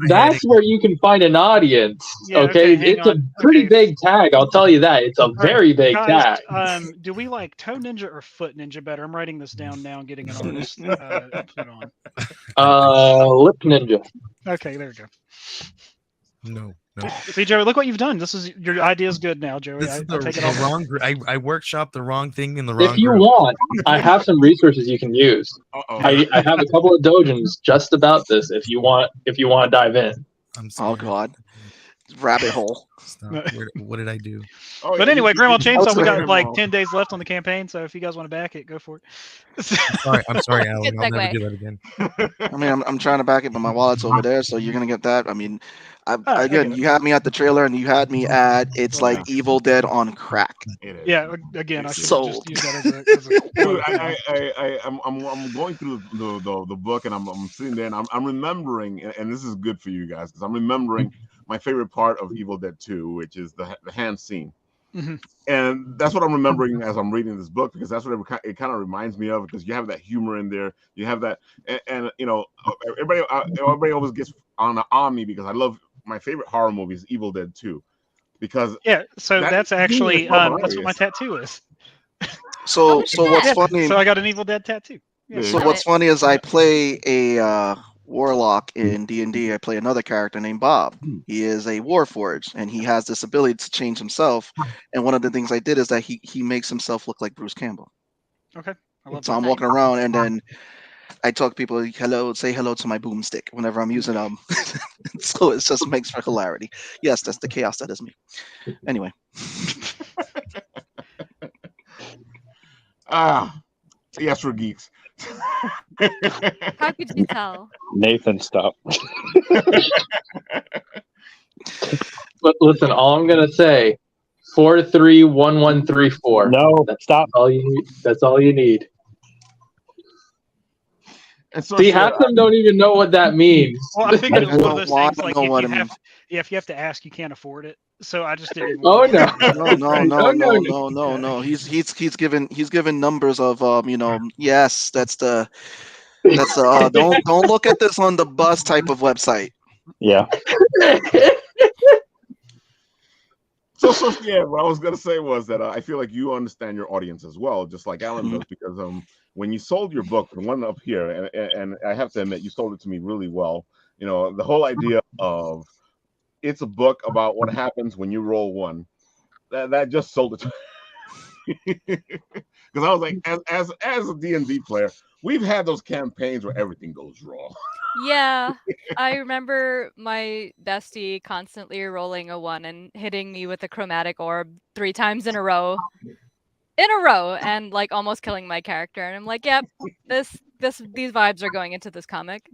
That's where you can find an audience. Yeah, okay, hang it's a on. pretty big tag. I'll tell you that. It's a very big guys, tag. Do we like Toe Ninja or Foot Ninja better? I'm writing this down now and getting an artist put on. Lip Ninja. Okay, there we go. No. See, Joey, look what you've done. Your idea's good now, Joey. This is the wrong. I workshopped the wrong thing in the wrong. If you group. want, I have some resources you can use. I have a couple of dojins just about this. If you want to dive in. Oh God, rabbit hole. Stop. What did I do? But anyway, Grandma Chainsaw, we got like 10 days left on the campaign, so if you guys want to back it, go for it. I'm sorry, Alan. I'll never do that again. I mean, I'm trying to back it, but my wallet's over there, so you're gonna get that. I mean, again, you had me at the trailer, and you had me at it's like Evil Dead on crack. Yeah, again, I should sold. just use that as a Dude, I'm going through the book, and I'm sitting there, and I'm remembering, and this is good for you guys because I'm remembering my favorite part of Evil Dead 2, which is the hand scene. Mm-hmm. And that's what I'm remembering as I'm reading this book, because that's what it kind of reminds me of, because you have that humor in there, you have that, and everybody always gets on me because I love my favorite horror movie is Evil Dead 2, because so that's actually that's what my tattoo is. So what's funny? So I got an Evil Dead tattoo. Yeah. So what's funny is I play a warlock in D&D. I play another character named Bob. He is a warforged, and he has this ability to change himself. And one of the things I did is that he makes himself look like Bruce Campbell. Okay. So I'm walking around, and then I talk to people, say hello to my boomstick whenever I'm using them. So it just makes for hilarity. Yes, that's the chaos that is me. Anyway. Yes, we're geeks. How could you tell? Nathan, stop. But listen, all I'm gonna say, 431134. No, stop. That's all you need. And so see, half of them don't even know what that means. Well, I figured it was one of those things like if you have to ask, you can't afford it. So I just didn't. Oh no! He's given numbers of yes, that's the don't look at this on the bus type of website. Yeah. So yeah, what I was gonna say was that I feel like you understand your audience as well, just like Alan does, because when you sold your book, the one up here, and I have to admit, you sold it to me really well. The whole idea of it's a book about what happens when you roll one. That just sold it to me. Because I was like, as a D&D player, we've had those campaigns where everything goes wrong. Yeah, I remember my bestie constantly rolling a 1 and hitting me with a chromatic orb 3 times in a row, and like almost killing my character. And I'm like, yep, these vibes are going into this comic.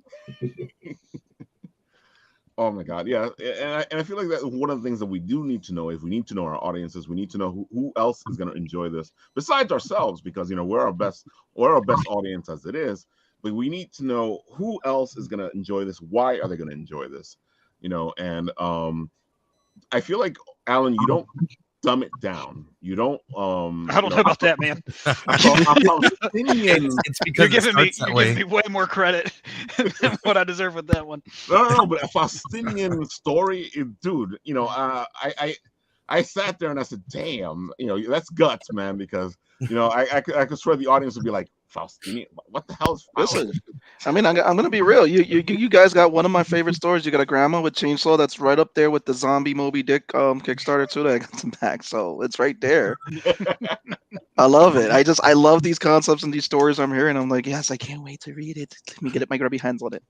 Oh my God, yeah, and I feel like that one of the things that we do need to know is we need to know our audiences. We need to know who else is going to enjoy this besides ourselves, because we're our best audience as it is. But we need to know who else is going to enjoy this. Why are they going to enjoy this? And I feel like, Alan, you don't dumb it down. You don't. I don't know about that, man. It's because you're giving me way more credit than what I deserve with that one. No, but a Faustinian story, dude. I sat there and I said, "Damn, that's guts, man." Because I could swear the audience would be like, "Faustinian, what the hell is Faust?" Listen, I mean, I'm gonna be real. You guys got one of my favorite stories. You got a grandma with chainsaw that's right up there with the zombie Moby Dick Kickstarter too that I got some back. So it's right there. I love it. I love these concepts and these stories I'm hearing. I'm like, yes, I can't wait to read it. Let me get my grubby hands on it.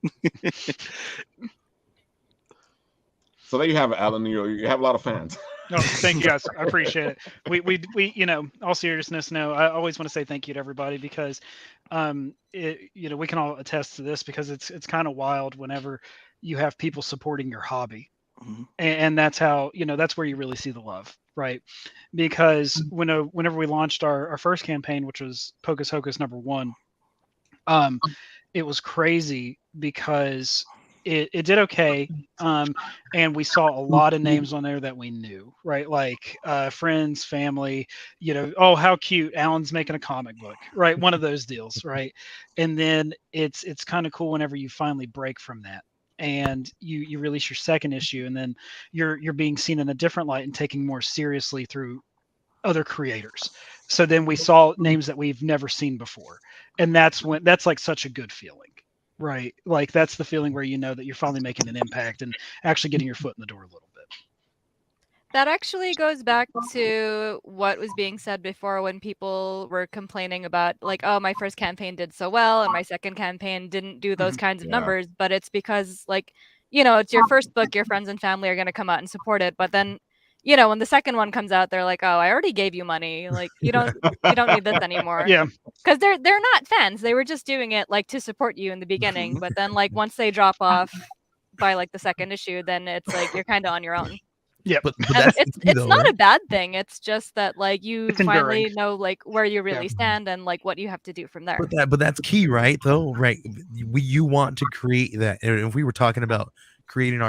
So there you have it, Alan. You have a lot of fans. No, thank you guys. I appreciate it. We all seriousness, I always want to say thank you to everybody, because we can all attest to this, because it's kind of wild whenever you have people supporting your hobby. Mm-hmm. And that's how, that's where you really see the love, right? Because whenever we launched our first campaign, which was Pocus Hocus #1, it was crazy because it did okay. And we saw a lot of names on there that we knew, right? Like friends, family, oh, how cute, Alan's making a comic book, right? One of those deals, right? And then it's kind of cool whenever you finally break from that and you release your second issue, and then you're being seen in a different light and taken more seriously through other creators. So then we saw names that we've never seen before, and that's like such a good feeling, right? Like that's the feeling where you know that you're finally making an impact and actually getting your foot in the door a little bit. That actually goes back to what was being said before when people were complaining about like, oh, my first campaign did so well and my second campaign didn't do those kinds of numbers. But it's because like, it's your first book, your friends and family are going to come out and support it. But then, when the second one comes out, they're like, oh, I already gave you money. Like, you don't need this anymore. Yeah. Because they're not fans. They were just doing it like to support you in the beginning. But then like once they drop off by like the second issue, then it's like you're kind of on your own. Yeah, but that's it's not a bad thing. It's just that like you It's finally enduring. know like where you really stand and like what you have to do from there. But that's key, right? Though, right? You want to create that. And if we were talking about creating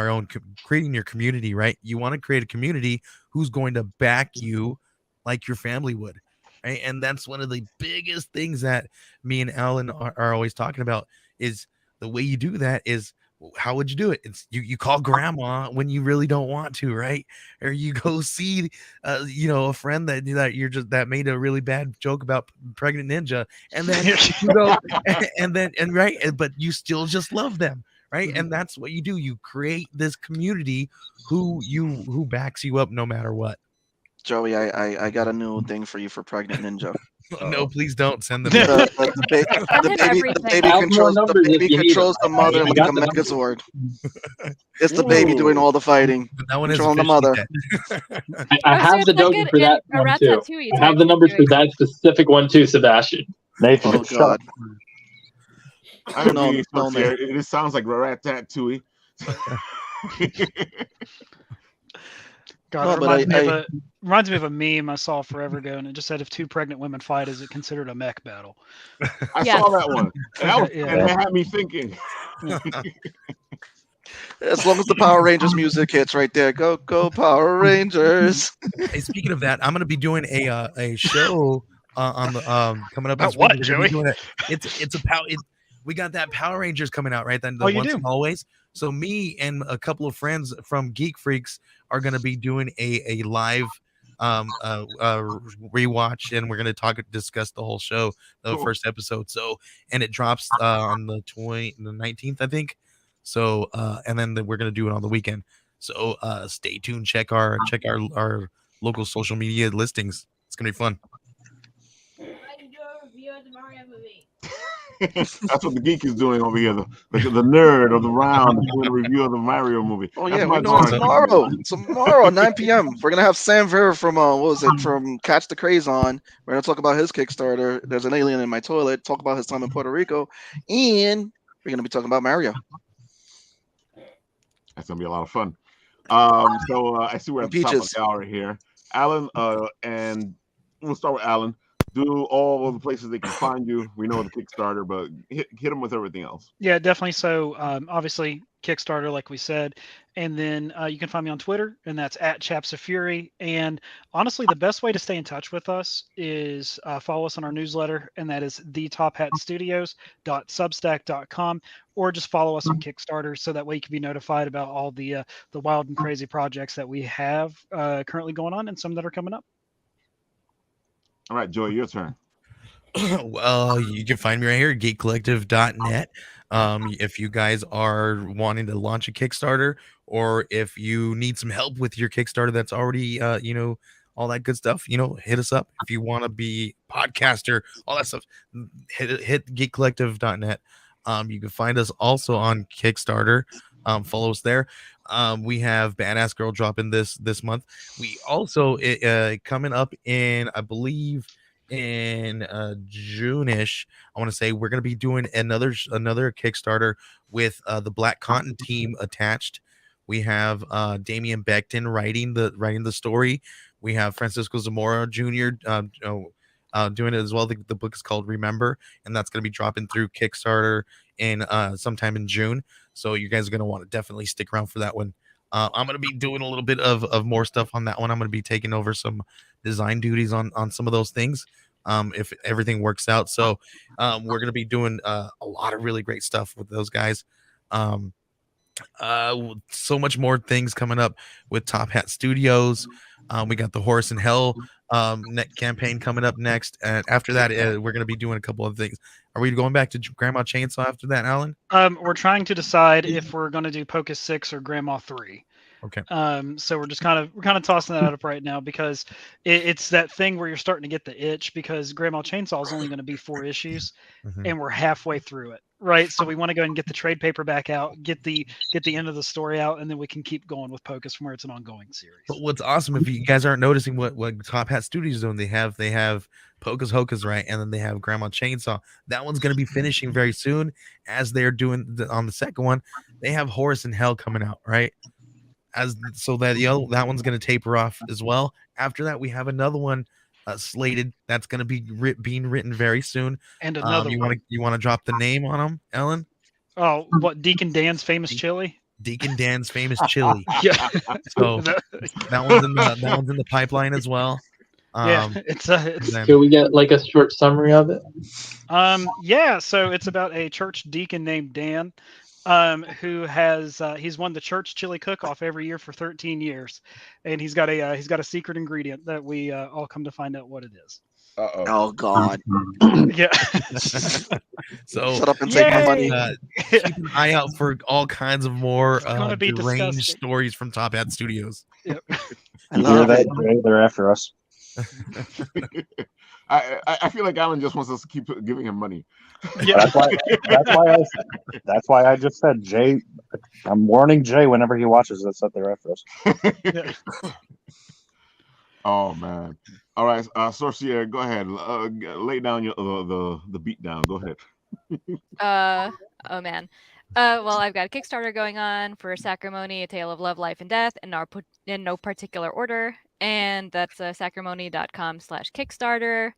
your community, right? You want to create a community who's going to back you like your family would, right? And that's one of the biggest things that me and Alan are always talking about is the way you do that is, how would you do it? It's you call grandma when you really don't want to, right? Or you go see a friend that made a really bad joke about pregnant ninja, and then you go but you still just love them, right? And that's what you do. You create this community who backs you up no matter what. Joey, I got a new thing for you for pregnant ninja. No, please don't send them. The baby controls the mother like a Megazord. It's the baby doing all the fighting, controlling the mother. I have the dojo for that one too. I have the numbers for that specific one too, Sebastian. Nathan, oh God. I agree. It sounds like Ratatouille. God, it reminds me of a meme I saw forever ago, and it just said, if two pregnant women fight, is it considered a mech battle? I saw that one. And it had me thinking. As long as the Power Rangers music hits right there, go Power Rangers. Hey, speaking of that, I'm going to be doing a show on the coming up. About what, Joey? We got that Power Rangers coming out, right? Then you do? Always. So me and a couple of friends from Geek Freaks are going to be doing a live rewatch, and we're going to discuss the whole show, the first episode. So, and it drops on the 19th, I think. So, and then we're going to do it on the weekend. So, stay tuned. Check our local social media listings. It's going to be fun. That's what the geek is doing over here. The nerd of the round is doing a review of the Mario movie. Oh yeah, we're doing tomorrow at 9 p.m. We're gonna have Sam Vera from from Catch the Craze on. We're gonna talk about his Kickstarter. There's an alien in my toilet. Talk about his time in Puerto Rico, and we're gonna be talking about Mario. That's gonna be a lot of fun. So I see we're at the top of the hour here. Alan, and we'll start with Alan. Do all of the places they can find you. We know the Kickstarter, but hit them with everything else. Yeah, definitely. So obviously Kickstarter, like we said, and then you can find me on Twitter, and that's @ChapsOfFury. And honestly, the best way to stay in touch with us is follow us on our newsletter, and that is thetophatstudios.substack.com, or just follow us on Kickstarter, so that way you can be notified about all the wild and crazy projects that we have currently going on, and some that are coming up. All right, Joey, your turn. Well, you can find me right here, geekcollective.net. If you guys are wanting to launch a Kickstarter, or if you need some help with your Kickstarter that's already, all that good stuff, hit us up. If you want to be podcaster, all that stuff, hit geekcollective.net. You can find us also on Kickstarter. Follow us there. We have Badass Girl dropping this month. We also coming up in, I believe, in June-ish, I want to say, we're going to be doing another Kickstarter with the Black Cotton team attached. We have Damian Becton writing the story. We have Francisco Zamora Jr. Doing it as well. The book is called Remember, and that's going to be dropping through Kickstarter in sometime in June. So you guys are gonna want to definitely stick around for that one. I'm gonna be doing a little bit of more stuff on that one. I'm gonna be taking over some design duties on some of those things. If everything works out. So we're gonna be doing a lot of really great stuff with those guys. So much more things coming up with Top Hat Studios. We got the Horse in Hell campaign coming up next, and after that we're going to be doing a couple of things. Are we going back to Grandma Chainsaw after that, Alan? We're trying to decide if we're going to do Pocus 6 or Grandma 3. Okay. So we're kind of tossing that up right now because it's that thing where you're starting to get the itch because Grandma Chainsaw is only going to be 4 issues, and we're halfway through it, right? So we want to go and get the trade paperback out, get the end of the story out, and then we can keep going with Pocus from where it's an ongoing series. But what's awesome, if you guys aren't noticing what Top Hat Studios doing, they have Pocus Hocus, right, and then they have Grandma Chainsaw. That one's going to be finishing very soon, as they're doing on the second one. They have Horse in Hell coming out, right? So that that one's going to taper off as well. After that, we have another one slated that's going to be being written very soon. And another you one. want to drop the name on them, Ellen? Oh, what, Deacon Dan's famous chili? Deacon Dan's famous chili. Yeah. So that one's in the pipeline as well. Yeah, it's Can we get like a short summary of it? Yeah, so it's about a church deacon named Dan, who has he's won the church chili cook-off every year for 13 years, and he's got a secret ingredient that we all come to find out what it is. Uh-oh. Oh God. Yeah. So shut up and take my money. Keep an eye out for all kinds of more gonna be deranged disgusting. stories from Top Hat Studios. Yep. I You hear love that, it. Jay? They're after us. I feel like Alan just wants us to keep giving him money. Yeah. That's why I just said, Jay. I'm warning Jay whenever he watches this that they're after us. Yeah. Oh man! All right, Sorcier, go ahead. Lay down the beat down. Go ahead. Oh man. Well, I've got a Kickstarter going on for Sacrimony, A Tale of Love, Life, and Death, in no particular order, and that's sacrimony.com/Kickstarter.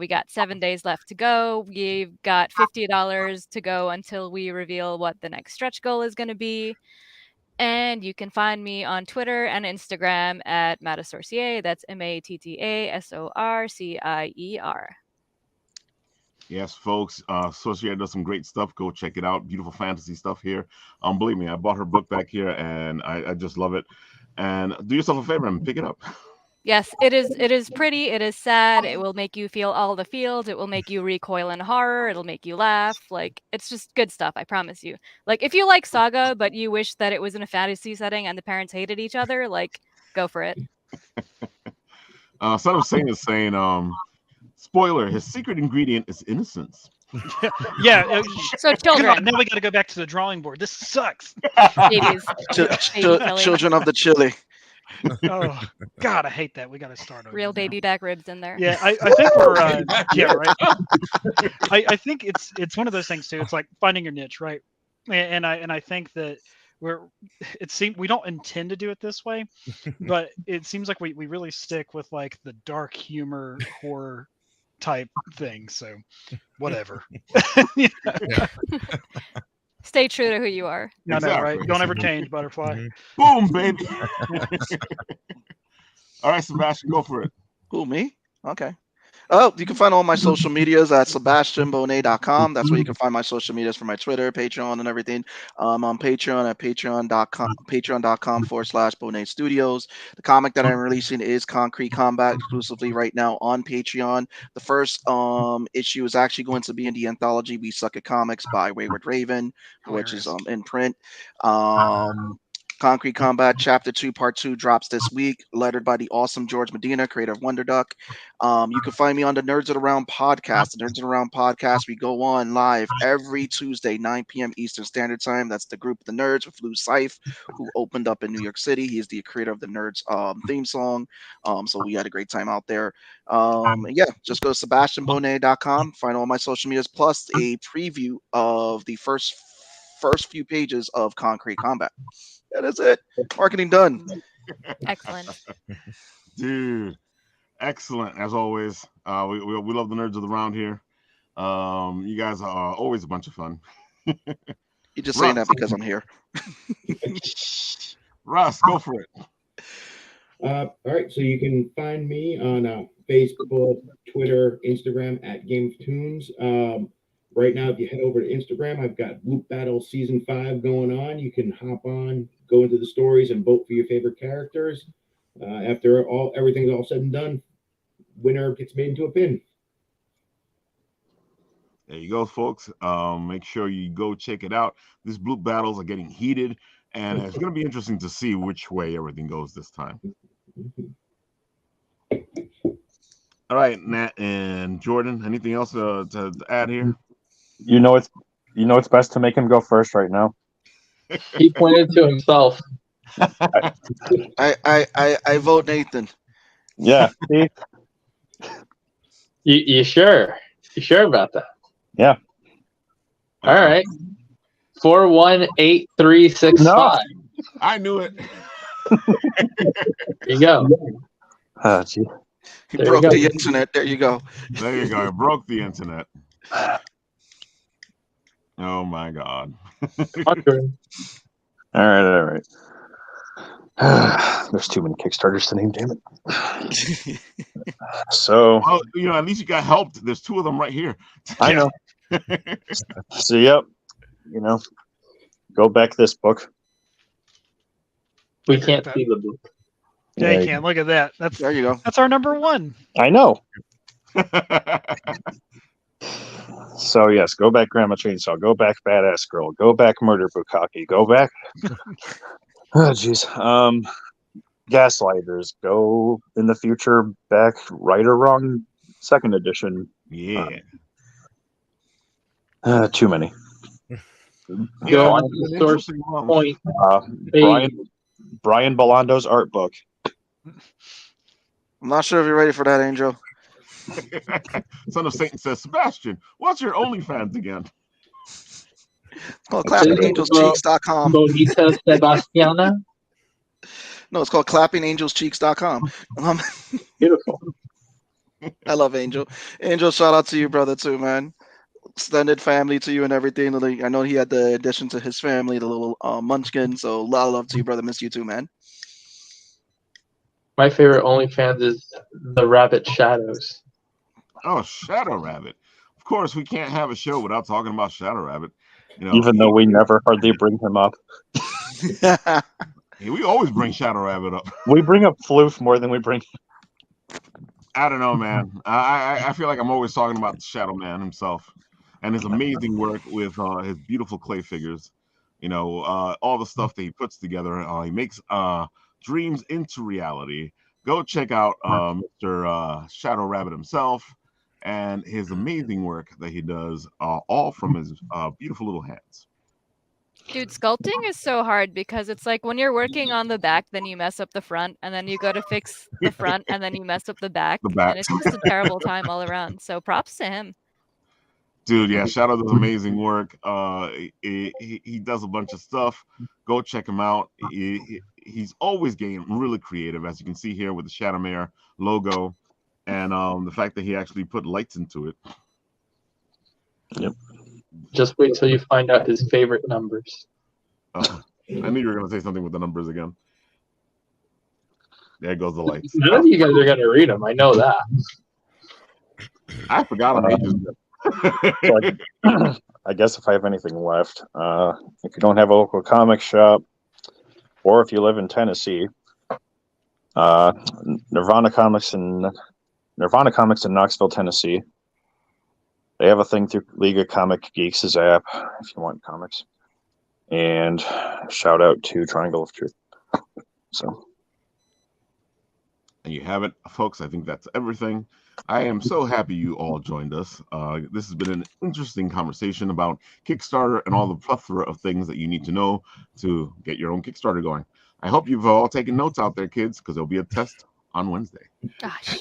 We got 7 days left to go. We've got $50 to go until we reveal what the next stretch goal is going to be. And you can find me on Twitter and Instagram at Matta Sorcier. That's MATTASORCIER. Yes, folks. Sorcier does some great stuff. Go check it out. Beautiful fantasy stuff here. Believe me, I bought her book back here, and I just love it. And do yourself a favor and pick it up. Yes, it is. It is pretty. It is sad. It will make you feel all the feels. It will make you recoil in horror. It'll make you laugh. Like, it's just good stuff. I promise you. Like, if you like Saga, but you wish that it was in a fantasy setting and the parents hated each other, like, go for it. Son of Satan is saying, spoiler: his secret ingredient is innocence. Yeah. So children. Now we got to go back to the drawing board. This sucks. Babies. Children of the chili. Oh God, I hate that. We got to start over. Real now. baby back ribs in there. Yeah, I think we're yeah, right. I think it's one of those things too. It's like finding your niche, right? And I think that we don't intend to do it this way, but it seems like we really stick with like the dark humor horror type thing. So whatever. Yeah. Stay true to who you are. No, Exactly. right? Don't ever change, butterfly. Boom, baby. All right, Sebastian, go for it. Who, me? Okay. Oh, you can find all my social medias at sebastianbonet.com. That's where you can find my social medias for my Twitter, Patreon, and everything. On Patreon at patreon.com/Bonet Studios. The comic that I'm releasing is Concrete Combat exclusively right now on Patreon. The first issue is actually going to be in the anthology We Suck at Comics by Wayward Raven, which is in print. Concrete Combat Chapter 2 Part 2 drops this week, lettered by the awesome George Medina, creator of Wonder Duck. You can find me on the Nerds Around podcast. The Nerds Around podcast, we go on live every Tuesday, 9 p.m. Eastern Standard Time. That's the group of the Nerds with Lou Seif, who opened up in New York City. He is the creator of the Nerds theme song. So we had a great time out there. Yeah, just go to sebastianbonet.com, find all my social medias, plus a preview of the first few pages of Concrete Combat. That is it. Marketing done. Excellent. Dude, excellent as always. We love the nerds of the round here. You guys are always a bunch of fun. You're just saying Russ. that because I'm here. Russ, go for it. All right, so you can find me on Facebook, Twitter, Instagram at Game of Tunes. Right now, if you head over to Instagram, I've got Loop Battle Season 5 going on. You can hop on, go into the stories, and vote for your favorite characters. After everything's all said and done, winner gets made into a pin. There you go, folks. Make sure you go check it out. These Loop battles are getting heated, and it's going to be interesting to see which way everything goes this time. All right, Nat and Jordan, anything else to add here? You know it's best to make him go first right now. He pointed to himself. I vote Nathan. Yeah. See? You sure? You sure about that? Yeah. All right. 418365. No. I knew it. There you go. Gee. He There broke we go. the internet. There you go. There you go. I broke the internet. Oh my God. All right. There's too many Kickstarters to name, damn it. So, Well, at least you got helped. There's two of them right here. I know. So, yep. Go back this book. We can't see the book. Yeah, you can. Look at that. There you go. That's our number one. I know. So, yes, go back Grandma Chainsaw. Go back Badass Girl. Go back Murder Bukkake. Go back. Oh, jeez. Gaslighters. Go in the future back Right or Wrong 2nd edition. Yeah. Too many. Go on to the source point. Brian Belando's art book. I'm not sure if you're ready for that, Angel. Son of Satan says, Sebastian, what's your OnlyFans again? It's called clappingangelscheeks.com. Bonita Sebastiana. No, it's called clappingangelscheeks.com. Beautiful. I love Angel. Angel, shout out to you, brother, too, man. Extended family to you and everything. I know he had the addition to his family, the little munchkin. So a lot of love to you, brother. Miss you too, man. My favorite OnlyFans is the Rabbit Shadows. Oh, Shadow Rabbit. Of course, we can't have a show without talking about Shadow Rabbit. Even though we never hardly bring him up. We always bring Shadow Rabbit up. We bring up Floof more than we bring. I don't know, man. I feel like I'm always talking about the Shadow Man himself and his amazing work with his beautiful clay figures. All the stuff that he puts together. He makes dreams into reality. Go check out Mr. Shadow Rabbit himself and his amazing work that he does, all from his beautiful little hands. Dude, sculpting is so hard because it's like when you're working on the back, then you mess up the front, and then you go to fix the front, and then you mess up the back. And it's just a terrible time all around. So props to him. Dude, yeah, Shadow does amazing work. He does a bunch of stuff. Go check him out. He's always getting really creative, as you can see here with the Shadowmare logo, and the fact that he actually put lights into it. Yep. Just wait till you find out his favorite numbers. I knew you were going to say something with the numbers again. There goes the lights. None of you guys are going to read them. I know that. I forgot them ages ago. I guess if I have anything left, if you don't have a local comic shop, or if you live in Tennessee, Nirvana Comics in Knoxville, Tennessee. They have a thing through League of Comic Geeks' app if you want comics. And shout out to Triangle of Truth. So. And you have it, folks. I think that's everything. I am so happy you all joined us. This has been an interesting conversation about Kickstarter and all the plethora of things that you need to know to get your own Kickstarter going. I hope you've all taken notes out there, kids, because there'll be a test on Wednesday. Gosh.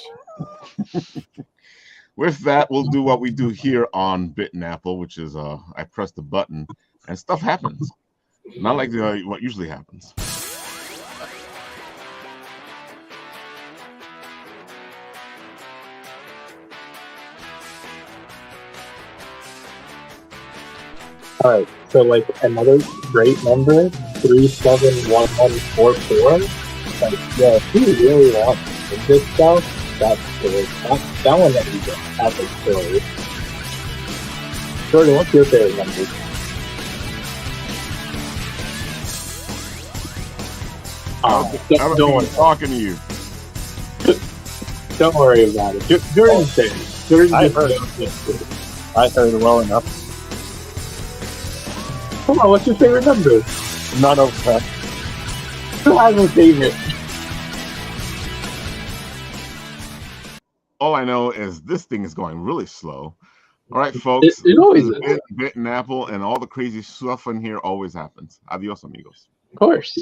With that, we'll do what we do here on Bit and Apple, which is I press the button and stuff happens. Not like what usually happens. All right, so like another great number, 371144. Like, yeah, if you really want this stuff, that's good. That one that you get. That's like silly. Jordan, what's your favorite number? Don't worry. Talking to you. Don't worry about it. Jordan's there. Jordan's I heard it well enough. Come on, what's your favorite number? None of that. Who has a favorite? All I know is this thing is going really slow. All right, folks. It always is. Bit and Apple and all the crazy stuff in here always happens. Adios, amigos. Of course.